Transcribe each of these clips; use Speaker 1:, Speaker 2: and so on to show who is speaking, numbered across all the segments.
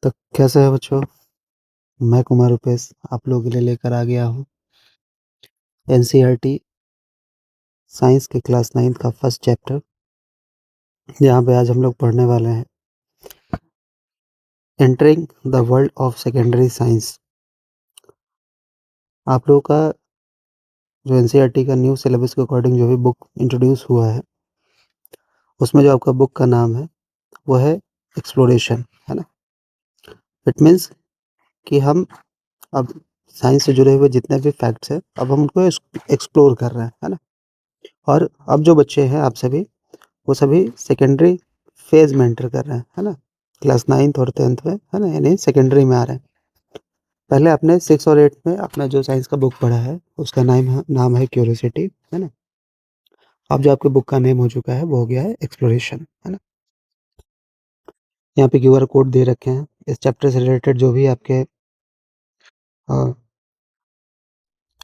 Speaker 1: तो कैसे हैं बच्चों? मैं कुमार रुपेश आप लोगों के लिए लेकर आ गया हूँ एनसीईआरटी साइंस के क्लास 9 का फर्स्ट चैप्टर, जहाँ पे आज हम लोग पढ़ने वाले हैं entering the world of secondary science. आप लोगों का जो एनसीईआरटी का न्यू सिलेबस के अकॉर्डिंग जो भी बुक इंट्रोड्यूस हुआ है, उसमें जो आपका बुक का नाम है वो है एक्सप्लोरेशन, है ना। इट मीन्स कि हम अब साइंस से जुड़े हुए जितने भी फैक्ट्स हैं, अब हम उनको एक्सप्लोर कर रहे हैं, है ना। और अब जो बच्चे हैं आप सभी, वो सभी सेकेंडरी फेज में एंटर कर रहे हैं, है ना। क्लास 9th और 10th में, है ना, यानी सेकेंडरी में आ रहे हैं। पहले आपने 6 और 8 में अपना जो साइंस का बुक पढ़ा है उसका नाम है क्यूरियोसिटी, है ना। अब जो आपके बुक का नेम हो चुका है वो हो गया है एक्सप्लोरेशन, है ना। यहाँ पे क्यूआर कोड दे रखे हैं। इस चैप्टर से रिलेटेड जो भी आपके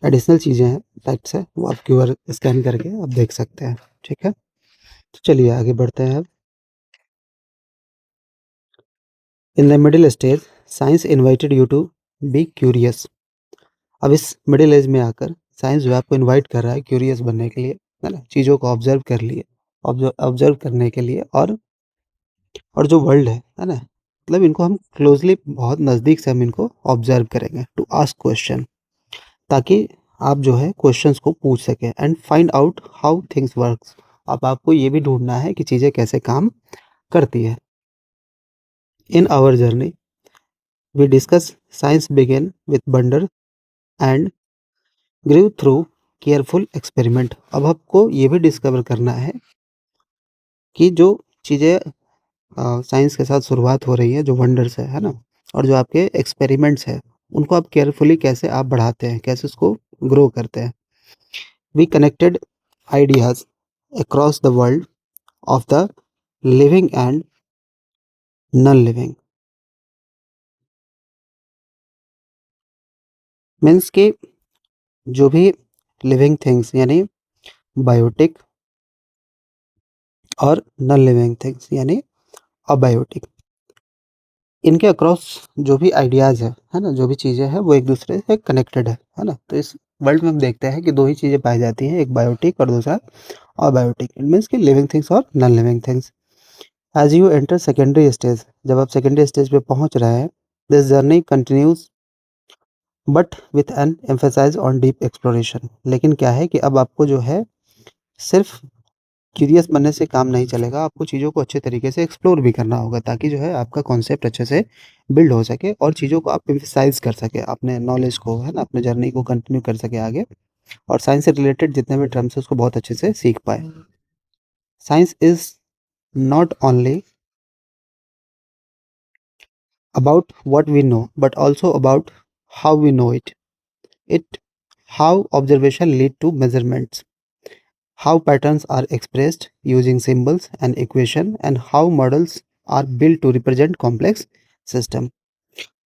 Speaker 1: एडिशनल चीज़ें हैं, फैक्ट्स है, वो आप क्यूआर स्कैन करके आप देख सकते हैं, ठीक है। तो चलिए आगे बढ़ते हैं अब। In the middle stage science invited you to be curious. अब इस मिडिल एज में आकर साइंस जो है आपको इनवाइट कर रहा है क्यूरियस बनने के लिए, है ना। चीज़ों को ऑब्जर्व करने के लिए, और जो वर्ल्ड है ना, मतलब इनको हम क्लोजली, बहुत नज़दीक से हम इनको ऑब्जर्व करेंगे टू आस्क क्वेश्चन, ताकि आप जो है क्वेश्चंस को पूछ सकें and find out how things works. अब आपको ये भी ढूंढना है कि चीज़ें कैसे काम करती है। In our journey we discuss science begin with wonder and grow through careful experiment. अब आपको ये भी डिस्कवर करना है कि जो चीज़ें साइंस के साथ शुरुआत हो रही है, जो वंडर्स है ना, और जो आपके एक्सपेरिमेंट्स है, उनको आप केयरफुली कैसे आप बढ़ाते हैं, कैसे उसको ग्रो करते हैं। We connected ideas across the world of the living and non living. Means कि जो भी लिविंग थिंग्स यानी बायोटिक, और नॉन लिविंग थिंग्स यानी अबायोटिक, इनके अक्रॉस जो भी आइडियाज़ है ना, जो भी चीज़ें हैं वो एक दूसरे से कनेक्टेड है ना। तो इस वर्ल्ड में हम देखते हैं कि दो ही चीज़ें पाई जाती हैं, एक बायोटिक और दूसरा अबायोटिक। इट मीन्स कि लिविंग थिंग्स और non living things. As you enter secondary stage, जब आप सेकेंडरी स्टेज पे पहुंच रहे हैं, this journey continues but with an emphasise on deep exploration. लेकिन क्या है कि अब आपको जो है सिर्फ क्यूरियस बनने से काम नहीं चलेगा, आपको चीज़ों को अच्छे तरीके से एक्सप्लोर भी करना होगा, ताकि जो है आपका कॉन्सेप्ट अच्छे से बिल्ड हो सके और चीज़ों को आप एम्फेसाइज कर सके, अपने नॉलेज को, है ना, अपने जर्नी को कंटिन्यू कर सके आगे, और साइंस से रिलेटेड जितने भी टर्म्स है उसको बहुत अच्छे से सीख पाए। Science is not only about what we know but also about how we know it how observation lead to measurements, how patterns are expressed using symbols and equation, and how models are built to represent complex system।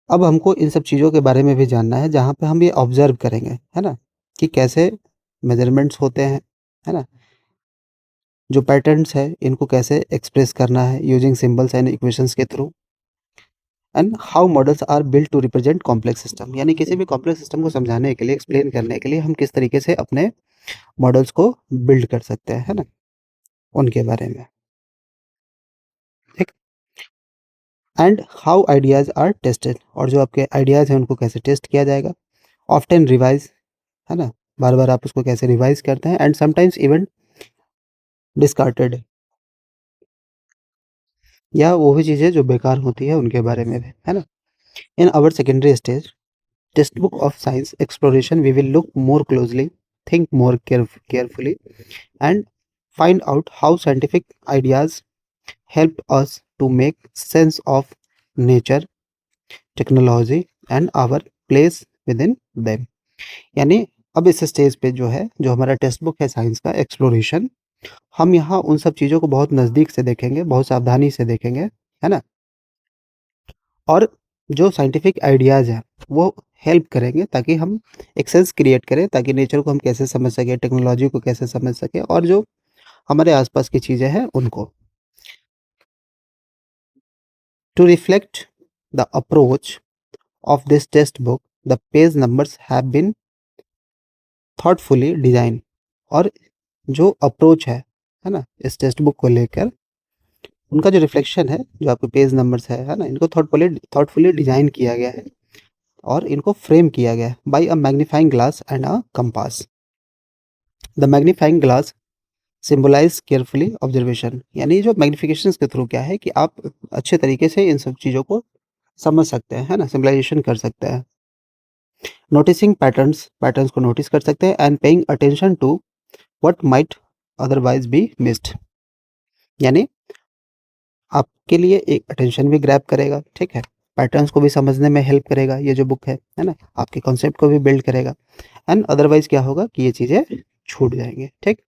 Speaker 1: अब हमको इन सब चीज़ों के बारे में भी जानना है, जहाँ पे हम ये ऑब्जर्व करेंगे, है ना, कि कैसे मेजरमेंट्स होते हैं, है ना, जो पैटर्न्स है इनको कैसे एक्सप्रेस करना है यूजिंग सिंबल्स एंड इक्वेशंस के थ्रू, and how models are built to represent complex system, यानी किसी भी कॉम्प्लेक्स सिस्टम को समझाने के लिए, एक्सप्लेन करने के लिए हम किस तरीके से अपने मॉडल्स को बिल्ड कर सकते हैं, है ना, उनके बारे में, ठीक। And how ideas are tested, और जो आपके आइडियाज हैं उनको कैसे टेस्ट किया जाएगा। ऑफ्टन रिवाइज, है ना, बार बार आप उसको कैसे रिवाइज करते हैं, एंड समटाइम्स इवन डिस्कार्टेड, या वो भी चीज़ें जो बेकार होती है उनके बारे में भी, है ना। In our secondary stage textbook of science exploration, we will look more closely, think more carefully, and find out how scientific ideas help us to make sense of nature, technology, and our place within them। यानी अब इस stage पे जो है, जो हमारा text book है science का एक्सप्लोरेशन, हम यहाँ उन सब चीज़ों को बहुत नज़दीक से देखेंगे, बहुत सावधानी से देखेंगे, है ना। और जो साइंटिफिक आइडियाज़ हैं वो हेल्प करेंगे, ताकि हम एक सेंस क्रिएट करें, ताकि नेचर को हम कैसे समझ सकें, टेक्नोलॉजी को कैसे समझ सकें, और जो हमारे आसपास की चीज़ें हैं उनको। To reflect the approach of this textbook, the page numbers have been thoughtfully design. और जो अप्रोच है ना, इस टेक्स्ट बुक को लेकर उनका जो रिफ्लेक्शन है, जो आपके पेज नंबर्स है ना, इनको थॉटफुली डिजाइन किया गया है और इनको फ्रेम किया गया है by a magnifying glass and a compass. The magnifying glass symbolise carefully observation, यानी जो मैग्निफिकेशन के थ्रू क्या है कि आप अच्छे तरीके से इन सब चीज़ों को समझ सकते हैं, है ना, सिम्बलाइजेशन कर सकते हैं। नोटिसिंग पैटर्न्स, पैटर्न्स को नोटिस कर सकते हैं। And paying attention to what might otherwise be missed, यानी आपके लिए एक अटेंशन भी ग्रैब करेगा, ठीक है, पैटर्न्स को भी समझने में हेल्प करेगा ये जो बुक है ना, आपके कॉन्सेप्ट को भी बिल्ड करेगा। एंड अदरवाइज क्या होगा कि ये चीज़ें छूट जाएंगे, ठीक।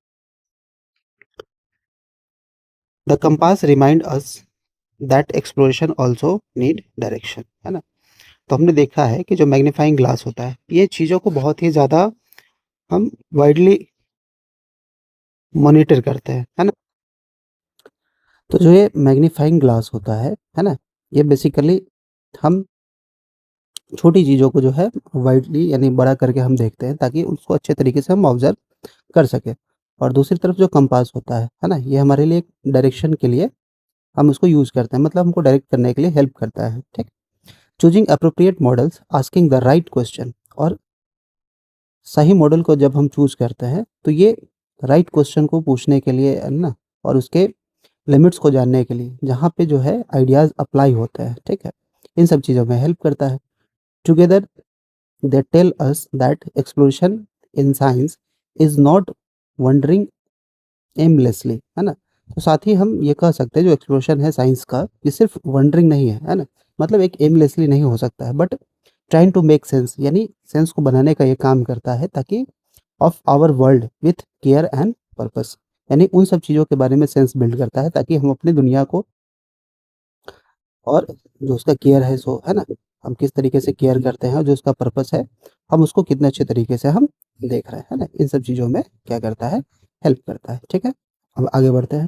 Speaker 1: The compass remind us that exploration also need direction, है ना। तो हमने देखा है कि जो मैग्नीफाइंग ग्लास होता है, ये चीज़ों को बहुत ही ज़्यादा हम वाइडली मॉनिटर करते हैं, है ना। तो जो ये मैग्नीफाइंग ग्लास होता है ना, ये बेसिकली हम छोटी चीज़ों को जो है वाइडली यानी बड़ा करके हम देखते हैं ताकि उसको अच्छे तरीके से हम ऑब्जर्व कर सकें। और दूसरी तरफ जो कंपास होता है ना, ये हमारे लिए एक डायरेक्शन के लिए हम उसको यूज़ करते हैं, मतलब हमको डायरेक्ट करने के लिए हेल्प करता है, ठीक। Choosing appropriate models, asking the right question, और सही मॉडल को जब हम चूज़ करते हैं तो ये राइट क्वेश्चन को पूछने के लिए है ना, और उसके लिमिट्स को जानने के लिए जहाँ पे जो है आइडियाज़ अप्लाई होते हैं, ठीक है, इन सब चीज़ों में हेल्प करता है। Together they tell us that exploration in science is not wandering aimlessly, है ना। तो साथ ही हम ये कह सकते हैं जो एक्सप्लोरेशन है साइंस का, ये सिर्फ वंडरिंग नहीं है ना, मतलब एक एमलेसली नहीं हो सकता है, but trying to make sense, यानी सेंस को बनाने का ये काम करता है ताकि of our world with care and purpose, यानी उन सब चीज़ों के बारे में सेंस बिल्ड करता है ताकि हम अपनी दुनिया को और जो उसका केयर है सो है ना, हम किस तरीके से केयर करते हैं और जो उसका पर्पस है हम उसको कितने अच्छे तरीके से हम देख रहे हैं, है ना, इन सब चीज़ों में क्या करता है, हेल्प करता है, ठीक है। अब आगे बढ़ते हैं।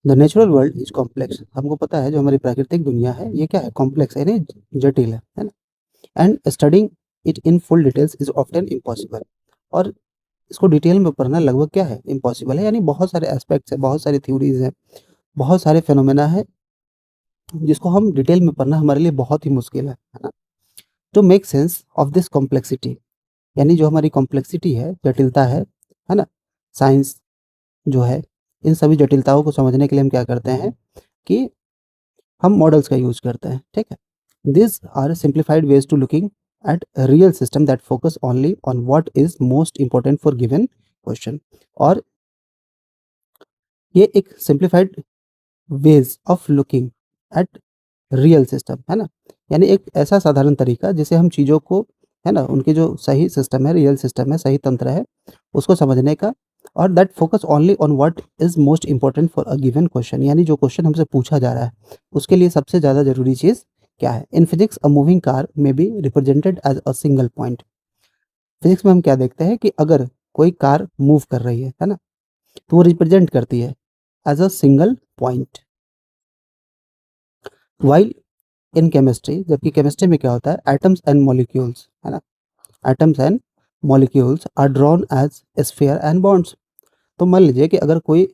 Speaker 1: The natural world is complex, हमको पता है जो हमारी प्राकृतिक दुनिया है ये क्या है, कॉम्प्लेक्स यानी जटिल है ना। And studying it in full details is often impossible, और इसको डिटेल में पढ़ना लगभग क्या है, इम्पॉसिबल है, यानी बहुत सारे एस्पेक्ट्स है, बहुत सारी थ्योरीज हैं, बहुत सारे फेनोमेना है जिसको हम डिटेल में पढ़ना हमारे लिए बहुत ही मुश्किल है ना। To make sense of this complexity, यानी जो हमारी कॉम्प्लेक्सिटी है, जटिलता है ना, साइंस जो है इन सभी जटिलताओं को समझने के लिए हम क्या करते हैं कि हम मॉडल्स का यूज़ करते हैं, ठीक है। This are simplified ways to looking at real system that focus only on what is most important for given question, और ये एक simplified ways of looking at real system, है ना, यानी एक ऐसा साधारण तरीका जिसे हम चीज़ों को, है ना, उनके जो सही सिस्टम है, रियल सिस्टम है, सही तंत्र है, उसको समझने का, और that focus only on what is most important for a given question, यानी जो क्वेश्चन हमसे पूछा जा रहा है उसके लिए सबसे ज़्यादा जरूरी चीज़ क्या है। In physics a moving car में be represented as a single point, physics में हम क्या देखते हैं कि अगर कोई कार मूव कर रही है ना, तो वो रिप्रेजेंट करती है as a single point. While in chemistry, जबकि केमिस्ट्री में क्या होता है, एटम्स एंड मॉलिक्यूल्स, है ना, atoms and molecules are drawn as sphere and bonds. तो मान लीजिए कि अगर कोई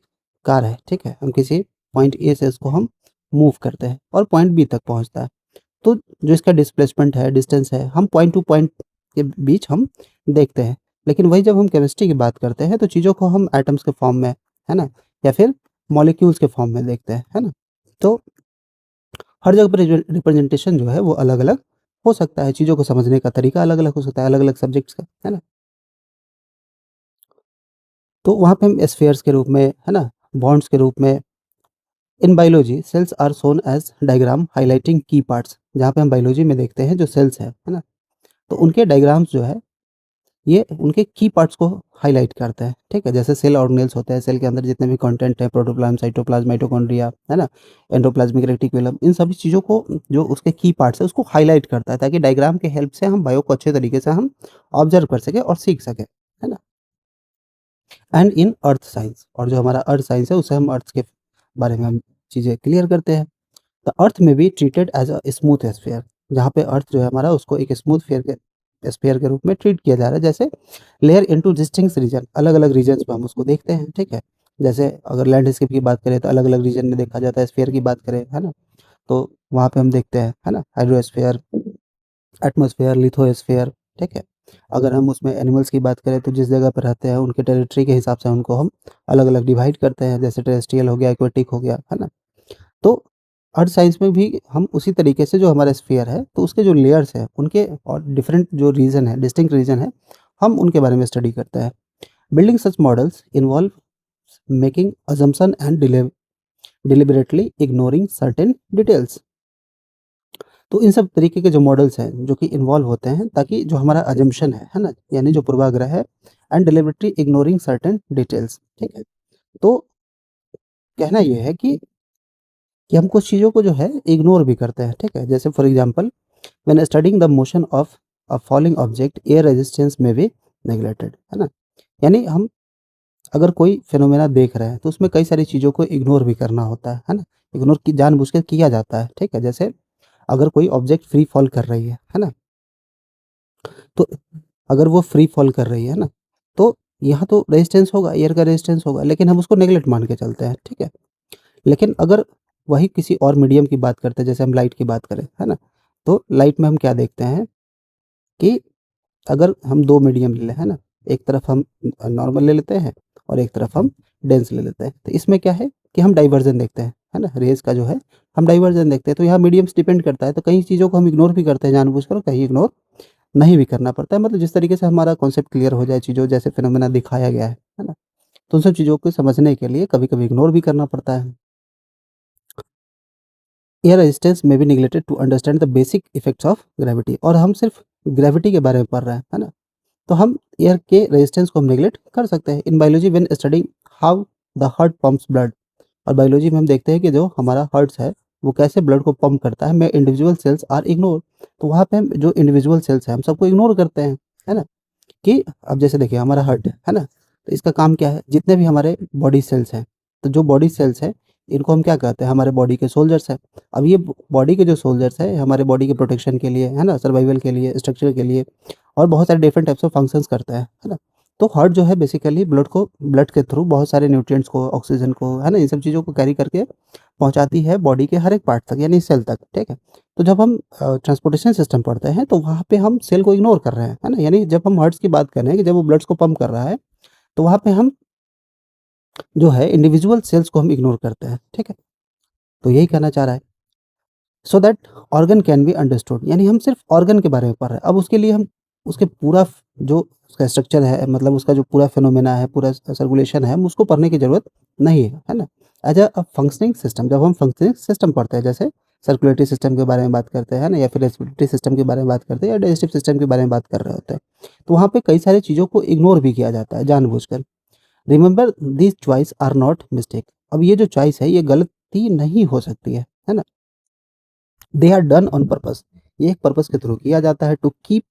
Speaker 1: कार है, ठीक है, हम किसी पॉइंट ए से इसको हम मूव करते हैं और पॉइंट बी तक पहुंचता है, तो जो इसका डिस्प्लेसमेंट है, डिस्टेंस है, हम पॉइंट टू पॉइंट के बीच हम देखते हैं। लेकिन वही जब हम केमिस्ट्री की बात करते हैं तो चीज़ों को हम एटम्स के फॉर्म में, है ना, या फिर मॉलिक्यूल्स के फॉर्म में देखते हैं, है ना। तो हर जगह पर रिप्रेजेंटेशन जो है वो अलग-अलग हो सकता है, चीज़ों को समझने का तरीका अलग-अलग हो सकता है, अलग-अलग सब्जेक्ट्स का, है ना। तो वहाँ पे हम स्फीयर्स के रूप में, है ना, बॉन्ड्स के रूप में, in biology cells are shown as diagram highlighting key parts, जहाँ पे हम बायोलॉजी में देखते हैं जो सेल्स है ना, तो उनके डायग्राम्स जो है ये उनके की पार्ट्स को हाइलाइट करते हैं, ठीक है। जैसे सेल ऑर्गेनेल्स होते हैं, सेल के अंदर जितने भी कंटेंट है, प्रोटोप्लाज्म, साइटोप्लाज्म, माइटोकॉन्ड्रिया, है ना, एंडोप्लाज्मिक रेटिकुलम, इन सभी चीज़ों को जो उसके की पार्ट्स है उसको हाइलाइट करता है ताकि डायग्राम के हेल्प से हम बायो को अच्छे तरीके से हम ऑब्जर्व कर सकें और सीख सकें, है ना। एंड इन अर्थ साइंस, और जो हमारा अर्थ साइंस है उसे हम अर्थ के बारे में हम चीज़ें क्लियर करते हैं। द अर्थ में be treated as a smooth sphere, जहाँ पे अर्थ जो है हमारा उसको एक स्मूथ स्फीयर के रूप में ट्रीट किया जा रहा है। जैसे लेयर इनटू डिस्टिंक्ट रीजन, अलग-अलग रीजन्स में हम उसको देखते हैं, ठीक है? जैसे अगर लैंडस्केप की बात करें तो अलग-अलग रीजन में देखा जाता है, स्फीयर की बात करें, है ना? तो वहाँ पे हम देखते हैं, है ना? हाइड्रोस्फीयर, एटमॉस्फेयर, लिथोस्फीयर, ठीक है? अगर हम उसमें एनिमल्स की बात करें तो जिस जगह पे रहते हैं उनके टेरिटरी के हिसाब से उनको हम अलग-अलग डिवाइड करते हैं, जैसे टेरेस्ट्रियल हो गया, एक्वाटिक हो गया, है ना? तो अर्थ साइंस में भी हम उसी तरीके से जो हमारा स्फीयर है, तो उसके जो लेयर्स हैं, उनके और डिफरेंट जो रीजन है, डिस्टिंक्ट रीजन है, हम उनके बारे में स्टडी करते हैं। Building such models involve making assumption and deliberately ignoring certain details. तो इन सब तरीके के जो मॉडल्स हैं, जो कि इन्वॉल्व होते हैं ताकि जो हमारा असम्पशन है ना? यानी जो पूर्वाग्रह है and deliberately ignoring certain details, ठीक है? तो कहना ये है कि हम कुछ चीज़ों को जो है इग्नोर भी करते हैं, ठीक है? जैसे for example when studying the motion of a falling object air resistance may be neglected, है ना? यानी हम अगर कोई फिनोमेना देख रहे हैं तो उसमें कई सारी चीज़ों को इग्नोर भी करना होता है ना? इग्नोर की जानबूझ के किया जाता है, ठीक है? जैसे अगर कोई ऑब्जेक्ट फ्री फॉल कर रही है ना? तो अगर वो फ्री फॉल कर रही है ना, तो यहाँ तो रेजिस्टेंस होगा, एयर का रेजिस्टेंस होगा, लेकिन हम उसको नेगलेक्ट मान के चलते हैं, ठीक है? लेकिन अगर वही किसी और मीडियम की बात करते हैं, जैसे हम लाइट की बात करें, है ना? तो लाइट में हम क्या देखते हैं कि अगर हम 2 मीडियम ले लें, है ना? एक तरफ हम नॉर्मल ले लेते हैं और एक तरफ हम डेंस ले लेते हैं। तो इसमें क्या है कि हम डाइवर्जन देखते हैं, है ना? रेज़ का जो है हम डाइवर्जन देखते हैं, तो यहाँ मीडियम्स डिपेंड करता है, तो कई चीज़ों को हम इग्नोर भी करते हैं जानबूझकर और कहीं इग्नोर नहीं भी करना पड़ता है। मतलब जिस तरीके से हमारा कॉन्सेप्ट क्लियर हो जाए चीज़ों जैसे फिनोमेना दिखाया गया है ना? तो उन सब चीज़ों को समझने के लिए कभी-कभी इग्नोर भी करना पड़ता है। Air resistance may be neglected to understand the basic effects of gravity, और हम सिर्फ ग्रेविटी के बारे में पढ़ रहे हैं, है ना? तो हम एयर के रेजिस्टेंस को हम नेग्लेक्ट कर सकते हैं। In biology when studying how the heart pumps blood, और बायोलॉजी में हम देखते हैं कि जो हमारा हार्ट्स है, वो कैसे ब्लड को पंप करता है, में इंडिविजुअल सेल्स आर इग्नोर। तो वहाँ पे हम जो इंडिविजुअल सेल्स हैं, हम सबको इग्नोर करते हैं, है ना? कि अब जैसे देखिए हमारा हार्ट है ना? तो इसका काम क्या है? जितने भी हमारे बॉडी सेल्स हैं, तो जो बॉडी सेल्स हैं, इनको हम क्या कहते हैं? हमारे बॉडी के सोल्जर्स हैं। अब ये ब बॉडी के जो सोल्जर्स हैं, हमारे बॉडी के प्रोटेक्शन के लिए, है ना? सर्वाइवल के लिए, स्ट्रक्चर के लिए और बहुत सारे डिफरेंट टाइप्स ऑफ फंक्शंस करता है ना? तो हार्ट जो है बेसिकली ब्लड के थ्रू बहुत सारे न्यूट्रिएंट्स को, ऑक्सीजन को, है ना? इन सब चीज़ों को कैरी करके पहुँचाती है बॉडी के हर एक पार्ट तक यानी सेल तक, ठीक है? तो जब हम ट्रांसपोर्टेशन सिस्टम पढ़ते हैं तो वहाँ पे हम सेल को इग्नोर कर रहे हैं, है ना? यानी जब हम हार्ट्स की बात कर रहे हैं कि जब वो ब्लड्स को पंप कर रहा है, तो वहाँ पे हम जो है इंडिविजुअल सेल्स को हम इग्नोर करते हैं, ठीक है? तो यही कहना चाह रहा है। So that organ can be understood, यानी हम सिर्फ ऑर्गन के बारे में पढ़ रहे हैं। अब उसके लिए हम उसके पूरा जो उसका स्ट्रक्चर है, मतलब उसका जो पूरा फिनोमेना है, पूरा सर्कुलेशन है, हम उसको पढ़ने की ज़रूरत नहीं है ना? एज़ अ फंक्शनिंग सिस्टम, जब हम फंक्शनिंग सिस्टम पढ़ते हैं, जैसे सर्कुलेटरी सिस्टम के बारे में बात करते हैं ना, या फिर रेस्पिरेटरी सिस्टम के बारे में बात करते हैं, या डाइजेस्टिव सिस्टम के बारे में बात कर रहे होते हैं, तो वहाँ पे कई सारी चीज़ों को इग्नोर भी किया जाता है जानबूझकर। Remember these choice are not mistake, अब ये जो चॉइस है, ये गलती नहीं हो सकती है ना? They are done on purpose, ये एक पर्पस के थ्रू किया जाता है, टू कीप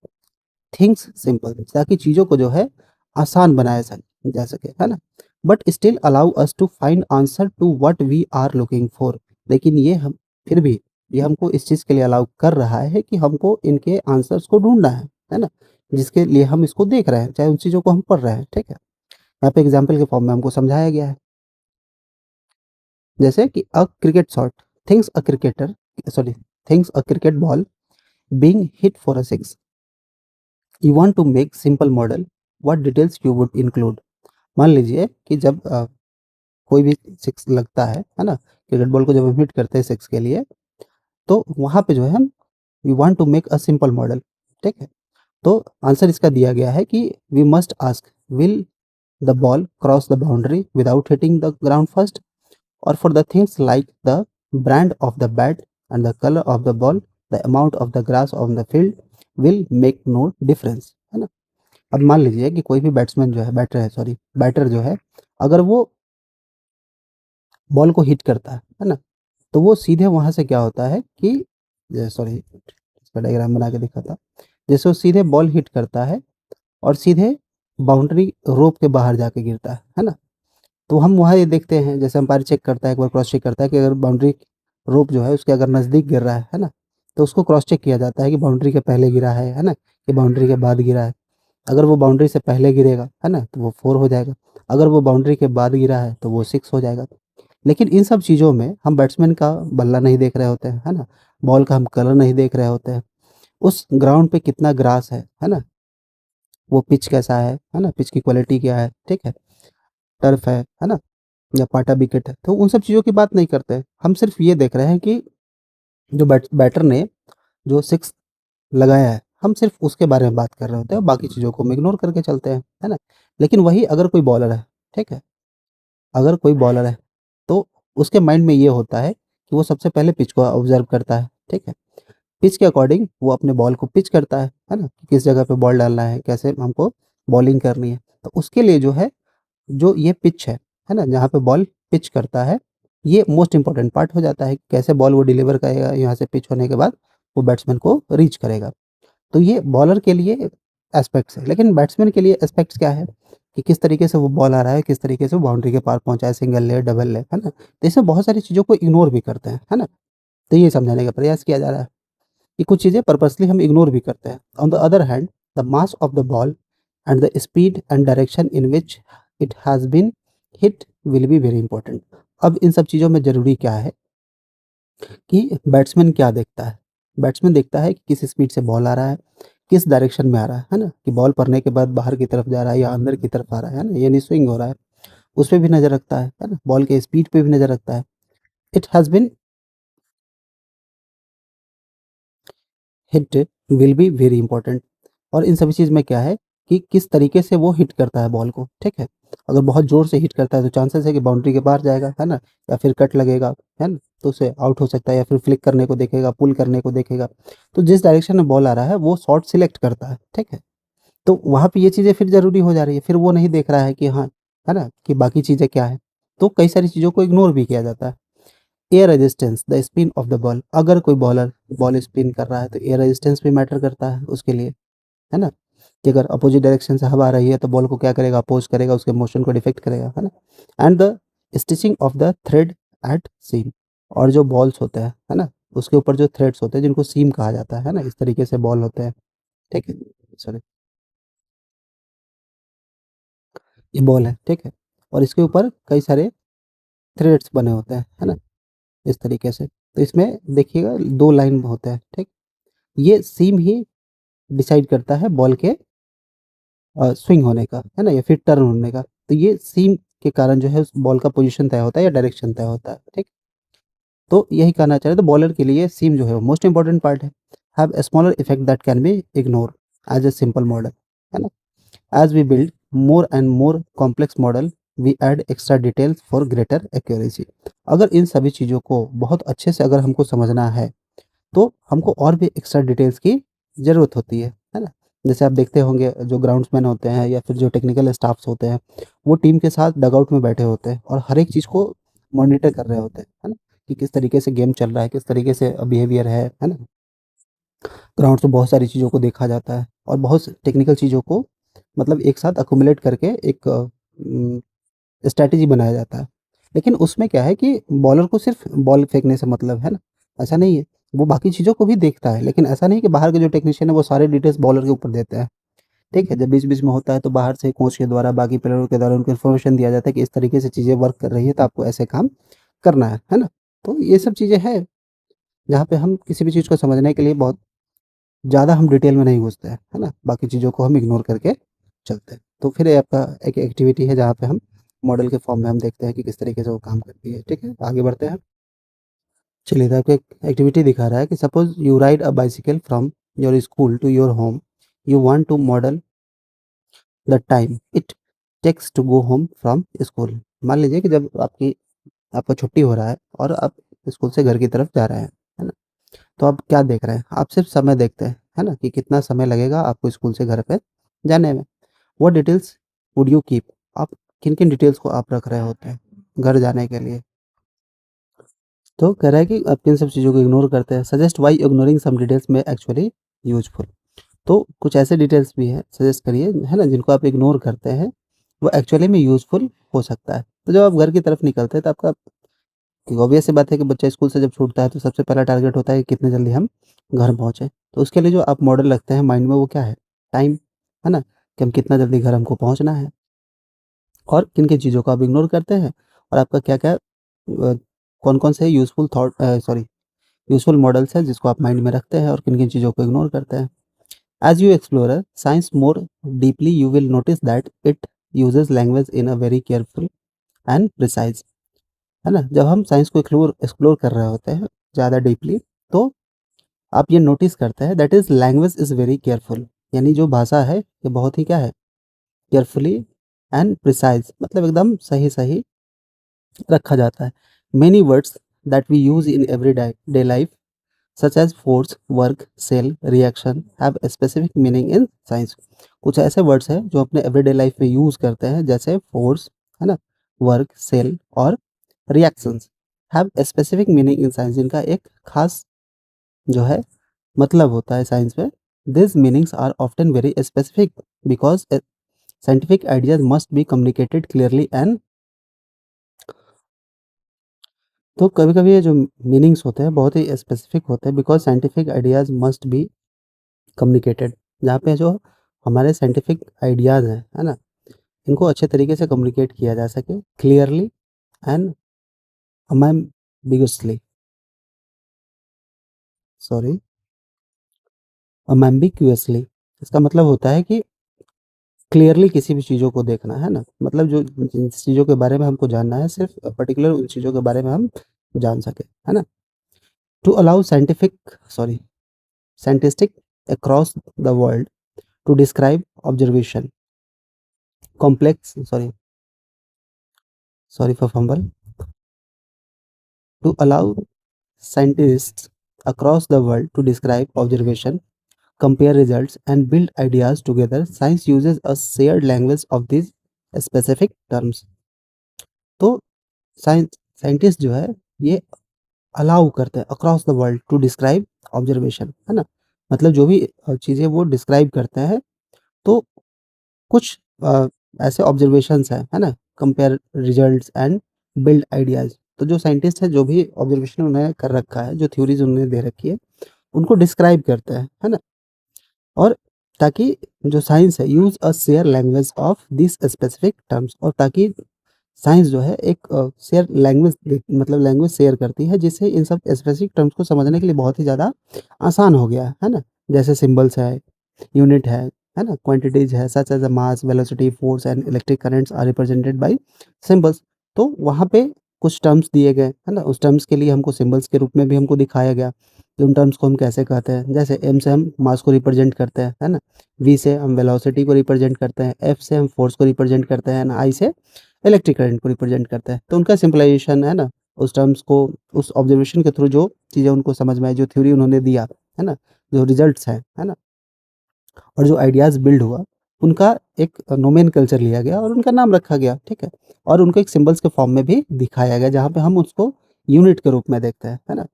Speaker 1: थिंग्स सिंपल, ताकि चीज़ों को जो है आसान बनाया जा सके, है ना? But still allow us to find answer to what we are looking for, लेकिन ये हम फिर भी ये हमको इस चीज़ के लिए अलाउ कर रहा है कि हमको इनके आंसर्स को ढूँढना है ना? जिसके लिए हम इसको देख रहे हैं, चाहे उन चीज़ों को हम पढ़ रहे हैं, ठीक है? यहाँ पे एग्ज़ाम्पल के फॉर्म में हमको समझाया गया है। जैसे कि a cricket shot, thinks a cricketer sorry thinks a cricket ball being hit for a six, you want to make simple model, what details you would include. मान लीजिए कि जब कोई भी सिक्स लगता है ना? क्रिकेट बॉल को जब हम हिट करते हैं सिक्स के लिए, तो वहाँ पे जो है हम we want to make a simple model, ठीक है? तो आंसर इसका दिया गया है कि we must ask, will the ball cross the boundary without hitting the ground first? Or for the things like the brand of the bat and the color of the ball, the amount of the grass on the field will make no difference, है ना? अब मान लीजिए कि कोई भी batsman जो है बैटर जो है, अगर वो बॉल को हिट करता है ना? तो वो सीधे वहाँ से क्या होता है कि इसका डायग्राम बना के दिखाता। जैसे वो सीधे बॉल हिट करता है और सीधे बाउंड्री रोप के बाहर जाके गिरता है ना? तो हम वहाँ ये देखते हैं, जैसे अंपायर चेक करता है, एक बार क्रॉस चेक करता है कि अगर बाउंड्री रोप जो है उसके अगर नज़दीक गिर रहा है ना? तो उसको क्रॉस चेक किया जाता है कि बाउंड्री के पहले गिरा है ना? कि बाउंड्री के बाद गिरा है। अगर वो बाउंड्री से पहले गिरेगा, है ना? तो वो 4 हो जाएगा। अगर वो बाउंड्री के बाद गिरा है तो वो 6 हो जाएगा। लेकिन इन सब चीज़ों में हम बैट्समैन का बल्ला नहीं देख रहे होते हैं, है ना? बॉल का हम कलर नहीं देख रहे होते हैं। उस ग्राउंड पे कितना ग्रास है ना? वो पिच कैसा है ना? पिच की क्वालिटी क्या है, ठीक है? टर्फ है ना? या पाटा विकेट है, तो उन सब चीज़ों की बात नहीं करते हैं। हम सिर्फ़ ये देख रहे हैं कि जो बैटर ने जो 6 लगाया है, हम सिर्फ़ उसके बारे में बात कर रहे होते हैं और बाकी चीज़ों को हम इग्नोर करके चलते हैं, है ना? लेकिन वही अगर कोई बॉलर है, ठीक है? अगर कोई बॉलर है, तो उसके माइंड में ये होता है कि वो सबसे पहले पिच को ऑब्ज़र्व करता है, ठीक है? पिच के अकॉर्डिंग वो अपने बॉल को पिच करता है ना? कि किस जगह पे बॉल डालना है, कैसे हमको बॉलिंग करनी है। तो उसके लिए जो है, जो ये पिच है ना? जहाँ पे बॉल पिच करता है, ये मोस्ट इम्पोर्टेंट पार्ट हो जाता है। कैसे बॉल वो डिलीवर करेगा यहाँ से पिच होने के बाद, वो बैट्समैन को रीच करेगा। तो ये बॉलर के लिए एस्पेक्ट्स है, लेकिन बैट्समैन के लिए एस्पेक्ट्स क्या है कि किस तरीके से वो बॉल आ रहा है, किस तरीके से वो बाउंड्री के पार पहुँचा है, सिंगल ले, डबल ले, है ना? तो इसमें बहुत सारी चीज़ों को इग्नोर भी करते हैं, है ना? तो ये समझाने का प्रयास किया जा रहा है कि कुछ चीज़ें पर्पसली हम इग्नोर भी करते हैं। On the other hand, the mass of the ball and the speed and direction in which it has been hit will be very important. अब इन सब चीज़ों में ज़रूरी क्या है कि बैट्समैन क्या देखता है? बैट्समैन देखता है कि किस स्पीड से बॉल आ रहा है, किस डायरेक्शन में आ रहा है ना? कि बॉल पड़ने के बाद बाहर की तरफ जा रहा है या अंदर की तरफ आ रहा है ना? यानी स्विंग हो रहा है, उस पे भी नज़र रखता है ना? बॉल के स्पीड पे भी नज़र रखता है। It has been hit will be very important. और इन सभी चीज़ में क्या है कि किस तरीके से वो हिट करता है बॉल को, ठीक है? अगर बहुत ज़ोर से हिट करता है तो चांसेस है कि बाउंड्री के बाहर जाएगा, है ना? या फिर कट लगेगा, है ना? तो उसे आउट हो सकता है या फिर फ्लिक करने को देखेगा, पुल करने को देखेगा। तो जिस डायरेक्शन में बॉल आ रहा है वो शॉट सिलेक्ट करता है, ठीक है? तो वहाँ पे ये चीज़ें फिर ज़रूरी हो जा रही है। फिर वो नहीं देख रहा है कि हाँ, है ना? कि बाकी चीज़ें क्या है। तो कई सारी चीज़ों को इग्नोर भी किया जाता है। Air resistance, the spin off the ball. अगर कोई बॉलर बॉल स्पिन कर रहा है तो एयर रेजिस्टेंस भी मैटर करता है उसके लिए, है ना? कि अगर अपोज़िट डायरेक्शन से हवा आ रही है तो बॉल को क्या करेगा, अपोज़ करेगा, उसके मोशन को डिफेक्ट करेगा, है ना? And the stitching of the thread at seam. और जो बॉल्स होते हैं, है ना? उसके ऊपर जो थ्रेड्स होते हैं जिनको सीम कहा जाता है ना? इस तरीके से बॉल होते हैं, ठीक है? सॉरी, ये बॉल है, ठीक है? और इसके ऊपर कई सारे थ्रेड्स बने होते हैं, है ना? इस तरीके से। तो इसमें देखिएगा 2 लाइन होते हैं, ठीक? ये सीम ही डिसाइड करता है बॉल के स्विंग होने का, है ना? या फिर टर्न होने का। तो ये सीम के कारण जो है उस बॉल का पोज़ीशन तय होता है या डायरेक्शन तय होता है, ठीक? तो यही कहना चाह रहे तो बॉलर के लिए सीम जो है वो मोस्ट इम्पोर्टेंट पार्ट है। Have a smaller effect that can be ignore as a simple model, है ना? As we build more and more complex model, we add extra details for greater accuracy. अगर इन सभी चीज़ों को बहुत अच्छे से अगर हमको समझना है तो हमको और भी एक्स्ट्रा डिटेल्स की ज़रूरत होती है ना? जैसे आप देखते होंगे जो ग्राउंड्समैन होते हैं या फिर जो टेक्निकल स्टाफ्स होते हैं, वो टीम के साथ डगआउट में बैठे होते हैं और हर एक चीज़ को मॉनिटर कर रहे होते हैं, है ना? कि किस तरीके से गेम चल रहा है, किस तरीके से बिहेवियर है ना? ग्राउंड्स में बहुत सारी चीज़ों को देखा जाता है और बहुत स टेक्निकल चीज़ों को मतलब एक साथ एक्युमुलेट करके एक स्ट्रैटेजी बनाया जाता है। लेकिन उसमें क्या है कि बॉलर को सिर्फ़ बॉल फेंकने से मतलब है ना, ऐसा नहीं है। वो बाकी चीज़ों को भी देखता है, लेकिन ऐसा नहीं कि बाहर के जो टेक्नीशियन है वो सारे डिटेल्स बॉलर के ऊपर देते हैं, ठीक है? जब बीच-बीच में होता है तो बाहर से कोच के द्वारा, बाकी प्लेयरों के द्वारा उनको इन्फॉर्मेशन दिया जाता है कि इस तरीके से चीज़ें वर्क कर रही है तो आपको ऐसे काम करना है ना? तो ये सब चीज़ें हैं, जहाँ पे हम किसी भी चीज़ को समझने के लिए बहुत ज़्यादा हम डिटेल में नहीं घुसते हैं, है ना? बाकी चीज़ों को हम इग्नोर करके चलते हैं। तो फिर ये आपका एक एक्टिविटी है जहाँ पे हम मॉडल के फॉर्म में हम देखते हैं कि किस तरीके से वो काम करती है, ठीक है? आगे बढ़ते हैं। चलिए, तो आपको एक एक्टिविटी दिखा रहा है कि suppose you ride a bicycle from your school to your home, you want to model the time it takes to go home from school. मान लीजिए कि जब आपका छुट्टी हो रहा है और आप स्कूल से घर की तरफ जा रहे हैं, है ना? तो आप क्या देख रहे हैं? आप सिर्फ़ समय देखते हैं, है ना? कि कितना समय लगेगा आपको स्कूल से घर पे जाने में। What details would you keep? आप किन-किन डिटेल्स को आप रख रहे होते हैं घर जाने के लिए? तो कह रहा है कि आप किन सब चीज़ों को इग्नोर करते हैं। Suggest why ignoring some details में एक्चुअली यूज़फुल। तो कुछ ऐसे डिटेल्स भी हैं, सजेस्ट करिए, है ना? जिनको आप इग्नोर करते हैं, वो एक्चुअली में यूज़फुल हो सकता है। तो जब आप घर की तरफ निकलते हैं तो आपका एक ऑब्वियस सी बात है कि बच्चा स्कूल से जब छूटता है तो सबसे पहला टारगेट होता है कि कितने जल्दी हम घर पहुँचे। तो उसके लिए जो आप मॉडल रखते हैं माइंड में वो क्या है? टाइम, है ना? कि हम कितना जल्दी घर हमको पहुँचना है और किन-किन चीज़ों को आप इग्नोर करते हैं और आपका क्या-क्या कौन-कौन से यूज़फुल मॉडल्स हैं जिसको आप माइंड में रखते हैं और किन-किन चीज़ों को इग्नोर करते हैं। As you explore science more deeply, you will notice that it uses language in a very careful and precise, है ना? जब हम साइंस को एक्सप्लोर एक्सप्लोर कर रहे होते हैं ज़्यादा डीपली, तो आप ये नोटिस करते हैं that is language is very careful, यानी जो भाषा है ये बहुत ही क्या है? केयरफुली एंड प्रिसाइज, मतलब एकदम सही-सही रखा जाता है। Many words that we use in everyday day life such as force, work, cell, reaction have a specific meaning in science. कुछ ऐसे वर्ड्स हैं जो अपने एवरीडे लाइफ में यूज़ करते हैं जैसे फ़ोर्स, है ना? वर्क, सेल और reactions have a specific meaning in science, जिनका एक खास जो है मतलब होता है साइंस में। These meanings are often very specific because scientific ideas must be communicated clearly and तो कभी-कभी ये जो मीनिंग्स होते हैं बहुत ही स्पेसिफिक होते हैं because scientific ideas must be communicated, जहाँ पे जो हमारे साइंटिफिक आइडियाज़ हैं, है ना? इनको अच्छे तरीके से कम्युनिकेट किया जा सके क्लियरली एंड अमेम्बिगुअसली, सॉरी, अमेम्बिगुअसली। इसका मतलब होता है कि क्लियरली किसी भी चीज़ों को देखना, है ना? मतलब जो जिन चीज़ों के बारे में हमको जानना है सिर्फ़ पर्टिकुलर उन चीज़ों के बारे में हम जान सकें, है ना? To allow scientists across the world to describe observation complex sorry for fumble to allow scientists across the world to describe observation, compare results, and build ideas together. Science uses a shared language of these specific terms. तो scientist जो है ये allow करते हैं across the world to describe observation, है ना? मतलब जो भी चीज़ें वो डिस्क्राइब करते हैं तो कुछ ऐसे ऑब्जर्वेशंस हैं, है ना? Compare results and build ideas. तो जो साइंटिस्ट हैं जो भी ऑब्जर्वेशन उन्होंने कर रखा है, जो थ्योरीज़ उन्होंने दे रखी है, उनको डिस्क्राइब करते हैं, है ना? और ताकि जो साइंस है use a share language of this specific terms, और ताकि साइंस जो है एक शेयर लैंग्वेज मतलब लैंग्वेज शेयर करती है जिससे इन सब स्पेसिफिक टर्म्स को समझने के लिए बहुत ही ज़्यादा आसान हो गया है ना? जैसे सिंबल्स है, यूनिट है ना? क्वांटिटीज़ है such as a mass, velocity, force and electric currents are represented by symbols. तो वहाँ पे कुछ टर्म्स दिए गए, है ना? उस टर्म्स के लिए हमको सिंबल्स के रूप में भी हमको दिखाया गया कि उन टर्म्स को हम कैसे कहते हैं। जैसे एम से हम मास को रिप्रेजेंट करते हैं, है ना? वी से हम वेलोसिटी को रिप्रेजेंट करते हैं, एफ से हम फोर्स को रिप्रेजेंट करते हैं, एंड आई से इलेक्ट्रिक करंट को रिप्रेजेंट करता है। तो उनका सिम्प्लाइज़ेशन है ना, उस टर्म्स को उस ऑब्ज़र्वेशन के थ्रू जो चीज़ें उनको समझ में आई, जो थ्योरी उन्होंने दिया, है ना? जो रिज़ल्ट्स हैं, है ना? और जो आइडियाज़ बिल्ड हुआ, उनका एक नोमेनक्लेचर लिया गया और उनका नाम रखा गया, ठीक है? और उनको एक सिंबल्स के फॉर्म में भी दिखाया गया, जहाँ पे हम उसको यूनिट के रूप में देखते हैं, है ना?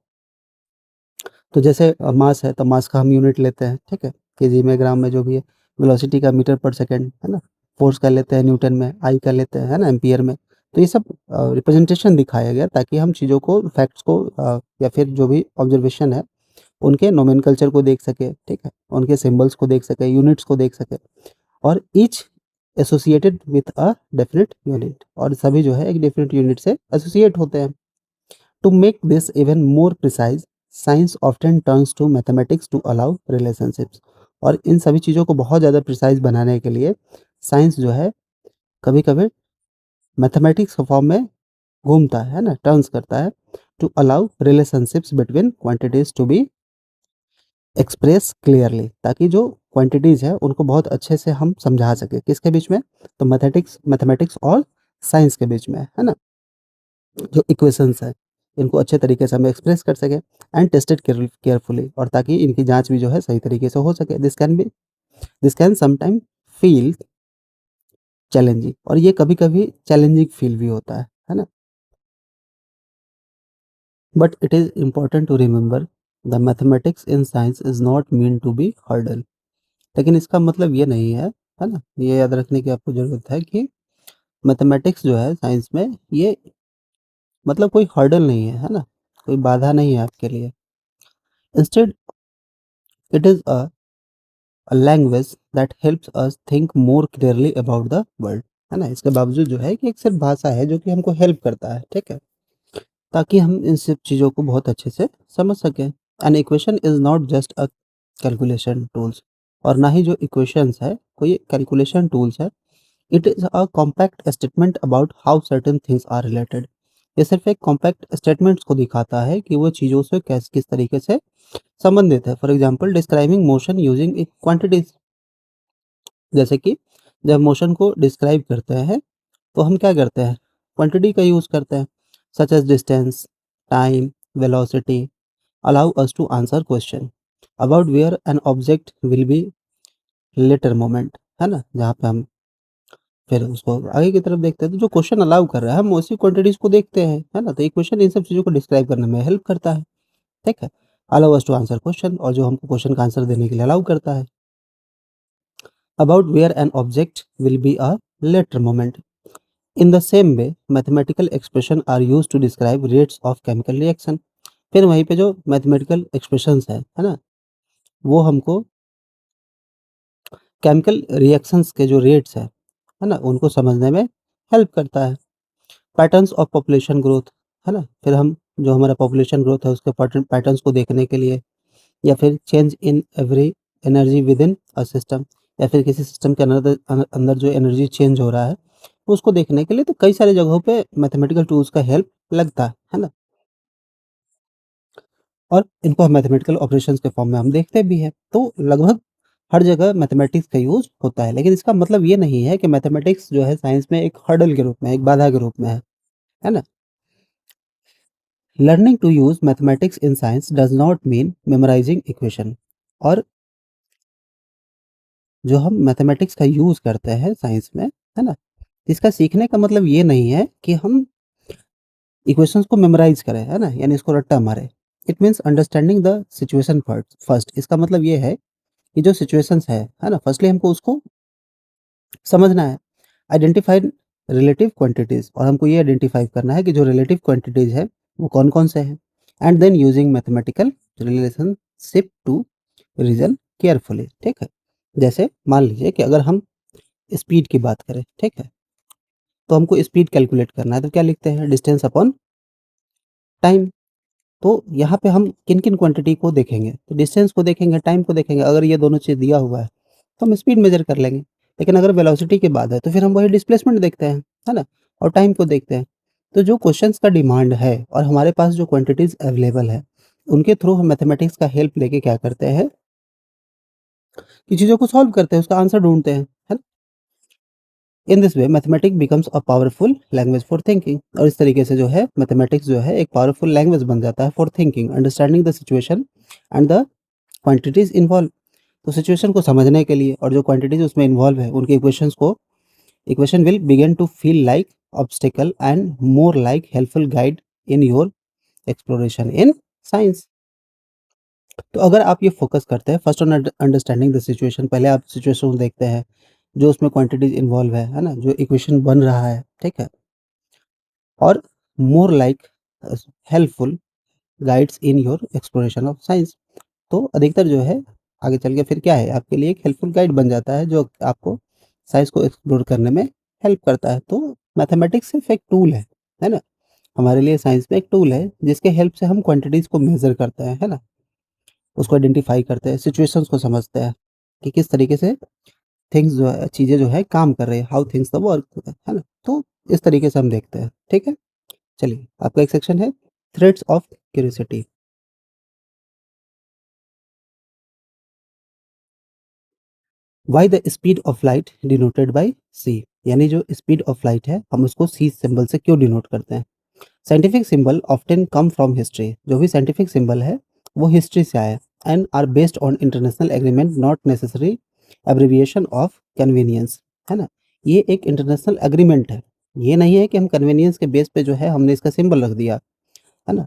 Speaker 1: तो जैसे मास है, तो मास का हम यूनिट लेते हैं, ठीक है? केजी में, ग्राम में, जो भी है। वेलोसिटी का मीटर पर सेकंड, है ना? फ़ोर्स का लेते हैं न्यूटन में, आई का लेते हैं, है ना? एम्पीयर में। तो ये सब रिप्रेजेंटेशन दिखाया गया ताकि हम चीज़ों को, फैक्ट्स को या फिर जो भी ऑब्ज़र्वेशन है, उनके नोमेनक्लेचर को देख सकें, ठीक है? उनके सिंबल्स को देख सकें, यूनिट्स को देख सकें, और each associated with a definite unit, और सभी जो है एक डेफिनिट यूनिट से एसोसिएट होते हैं। To make this even more precise, science often turns to mathematics to allow relationships। और इन सभी चीज़ों को बहुत ज़्यादा प्रिसाइज़ बनाने के लिए साइंस जो है कभी-कभी मैथमेटिक्स के फॉर्म में घूमता है ना? टर्न्स करता है to allow relationships between quantities to be express clearly, ताकि जो क्वांटिटीज़ है उनको बहुत अच्छे से हम समझा सकें। किसके बीच में? तो मैथमेटिक्स और साइंस के बीच में, है ना? जो इक्वेशंस हैं, इनको अच्छे तरीके से हम एक्सप्रेस कर सकें एंड टेस्टेड केयरफुली, और ताकि इनकी जाँच भी जो है सही तरीके से हो सके। This can sometime feel challenging, और ये कभी-कभी चैलेंजिंग फ़ील भी होता है ना? But it is important to remember the mathematics in science is not mean to be hurdle. लेकिन इसका मतलब ये नहीं है ना? ये याद रखने की आपको ज़रूरत है कि मैथमेटिक्स जो है साइंस में, ये मतलब कोई हर्डल नहीं है ना? कोई बाधा नहीं है आपके लिए। Instead it is a language that helps us think more clearly about the world, है ना? इसके बावजूद जो है कि एक सिर्फ़ भाषा है जो कि हमको हेल्प करता है, ठीक है? ताकि हम इन सब चीज़ों को बहुत अच्छे से समझ सकें। An equation is not just a calculation tools, और ना ही जो इक्वेशंस है, कोई कैलकुलेशन टूल्स है। It is a compact statement about how certain things are related. ये सिर्फ़ एक कॉम्पैक्ट स्टेटमेंट्स को दिखाता है कि वो चीज़ों से कैस किस तरीके से संबंधित है। For example describing motion using A quantities, जैसे कि जब मोशन को डिस्क्राइब करते हैं, तो हम क्या करते हैं? क्वांटिटी का यूज़ करते हैं, such as distance, time, velocity allow us to answer question about where an object will be later moment, है ना? जहाँ पे हम फिर उसको आगे की तरफ देखते हैं, तो जो क्वेश्चन अलाउ कर रहा है, हम उसी क्वांटिटीज़ को देखते हैं, है ना? तो ये क्वेश्चन इन सब चीज़ों को डिस्क्राइब करने में हेल्प करता है, ठीक है? Allow us to answer question, और जो हमको क्वेश्चन का आंसर देने के लिए अलाउ करता है। About where an object will be a later moment. In the same way mathematical expression are used to describe rates of chemical reaction. फिर वहीं पे जो मैथमेटिकल एक्सप्रेशंस है ना? वो हमको केमिकल रिएक्शंस के जो रेट्स है ना? उनको समझने में हेल्प करता है। पैटर्न्स ऑफ पॉपुलेशन ग्रोथ, है ना? फिर हम जो हमारा पॉपुलेशन ग्रोथ है उसके पैटर्न्स को देखने के लिए, या फिर change in every energy within a system, या फिर किसी सिस्टम के अंदर जो एनर्जी चेंज हो रहा है, उसको देखने के लिए, तो कई सारी जगहों पे मैथमेटिकल टूल्स का हेल्प लगता है ना? और इनको हम मैथमेटिकल ऑपरेशंस के फॉर्म में हम देखते भी हैं। तो लगभग हर जगह मैथमेटिक्स का यूज़ होता है, लेकिन इसका मतलब ये नहीं है कि मैथमेटिक्स जो है साइंस में एक हर्डल के रूप में, एक बाधा के रूप में है ना? Learning to use mathematics in science does not mean memorising equation. और जो हम मैथमेटिक्स का यूज़ करते हैं साइंस में, है ना? इसका सीखने का मतलब ये नहीं है कि हम इक्वेशंस को मेमोराइज़ करें, है ना? यानी इसको रट्टा मारें। It means understanding the situation first. इसका मतलब ये है कि जो सिचुएशंस है ना? फर्स्टली हमको उसको समझना है। आइडेंटिफाई रिलेटिव क्वांटिटीज़, और हमको ये आइडेंटिफाई करना है कि जो रिलेटिव क्वांटिटीज़ है, वो कौन-कौन से हैं। And then using mathematical relationship to reason carefully, ठीक है? जैसे मान लीजिए कि अगर हम स्पीड की बात करें, ठीक है? तो हमको स्पीड कैलकुलेट करना है, तो क्या लिखते हैं? Distance upon time. तो यहाँ पे हम किन-किन क्वांटिटी को देखेंगे? तो डिस्टेंस को देखेंगे, टाइम को देखेंगे। अगर ये दोनों चीज़ दिया हुआ है, तो हम स्पीड मेज़र कर लेंगे। लेकिन अगर वेलोसिटी की बात है, तो फिर हम वही डिस्प्लेसमेंट देखते हैं, है ना? और टाइम को देखते हैं। तो जो क्वेश्चन्स का डिमांड है और हमारे पास जो क्वांटिटीज़ अवेलेबल है, उनके थ्रू हम मैथमेटिक्स का हेल्प लेके क्या करते हैं कि चीज़ों को सॉल्व करते हैं, उसका आंसर ढूँढते हैं, है ना? In this way mathematics becomes a powerful language for thinking. और इस तरीके से जो है मैथमेटिक्स जो है एक पावरफुल लैंग्वेज बन जाता है for thinking, understanding the situation and the quantities involve. तो सिचुएशन को समझने के लिए और जो क्वांटिटीज़ उसमें इन्वॉल्व है, उनके equation will begin to feel like obstacle and more like helpful guide in your exploration in science. तो अगर आप ये फ़ोकस करते हैं first on understanding the situation, पहले आप सिचुएशन को देखते हैं, जो उसमें क्वांटिटीज़ इन्वॉल्व है ना? जो इक्वेशन बन रहा है, ठीक है? और मोर like helpful guides in your exploration of science. तो अधिकतर जो है आगे चल के फिर क्या है, आपके लिए एक हेल्पफुल गाइड बन जाता है, जो आपको साइंस को एक्सप्लोर करने में हेल्प करता है। तो मैथमेटिक्स सिर्फ एक टूल है ना? हमारे लिए साइंस में एक टूल है जिसके हेल्प से हम क्वांटिटीज़ को मेज़र करते हैं, है ना? उसको आइडेंटिफ़ाई करते हैं, सिचुएशंस को समझते हैं कि किस तरीके से थिंग्स जो है, चीज़ें जो है काम कर रही है, हाउ थिंग्स द वर्क, है ना? तो इस तरीके से हम देखते हैं, ठीक है? चलिए, आपका एक सेक्शन है threads of curiosity. Why the speed of light denoted by C. यानी जो स्पीड ऑफ लाइट है, हम उसको सी सिंबल से क्यों डिनोट करते हैं? Scientific symbol often come from history. जो भी साइंटिफिक सिंबल है, वो हिस्ट्री से आया है and are based on international agreement, not necessary abbreviation of convenience, है ना? ये एक इंटरनेशनल एग्रीमेंट है। ये नहीं है कि हम कन्वीनियंस के बेस पे जो है हमने इसका सिंबल रख दिया, है ना?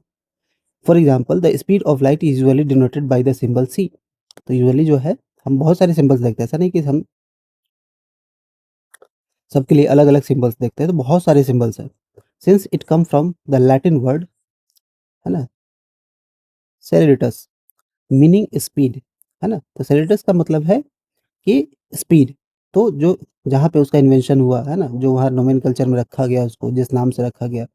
Speaker 1: For example the speed of light is usually denoted by the symbol C. तो यूजुअली जो है हम बहुत सारे सिंबल्स देखते हैं, ऐसा नहीं कि हम सबके लिए अलग-अलग सिंबल्स देखते हैं, तो बहुत सारे सिंबल्स हैं। Since it come from the Latin word, है ना, सेलेरिटस, मीनिंग स्पीड, है ना? तो सेलेरिटस का मतलब है कि स्पीड। तो जो जहाँ पे उसका इन्वेंशन हुआ, है ना? जो वहाँ नोमेनक्लेचर में रखा गया उसको, जिस नाम से रखा गया,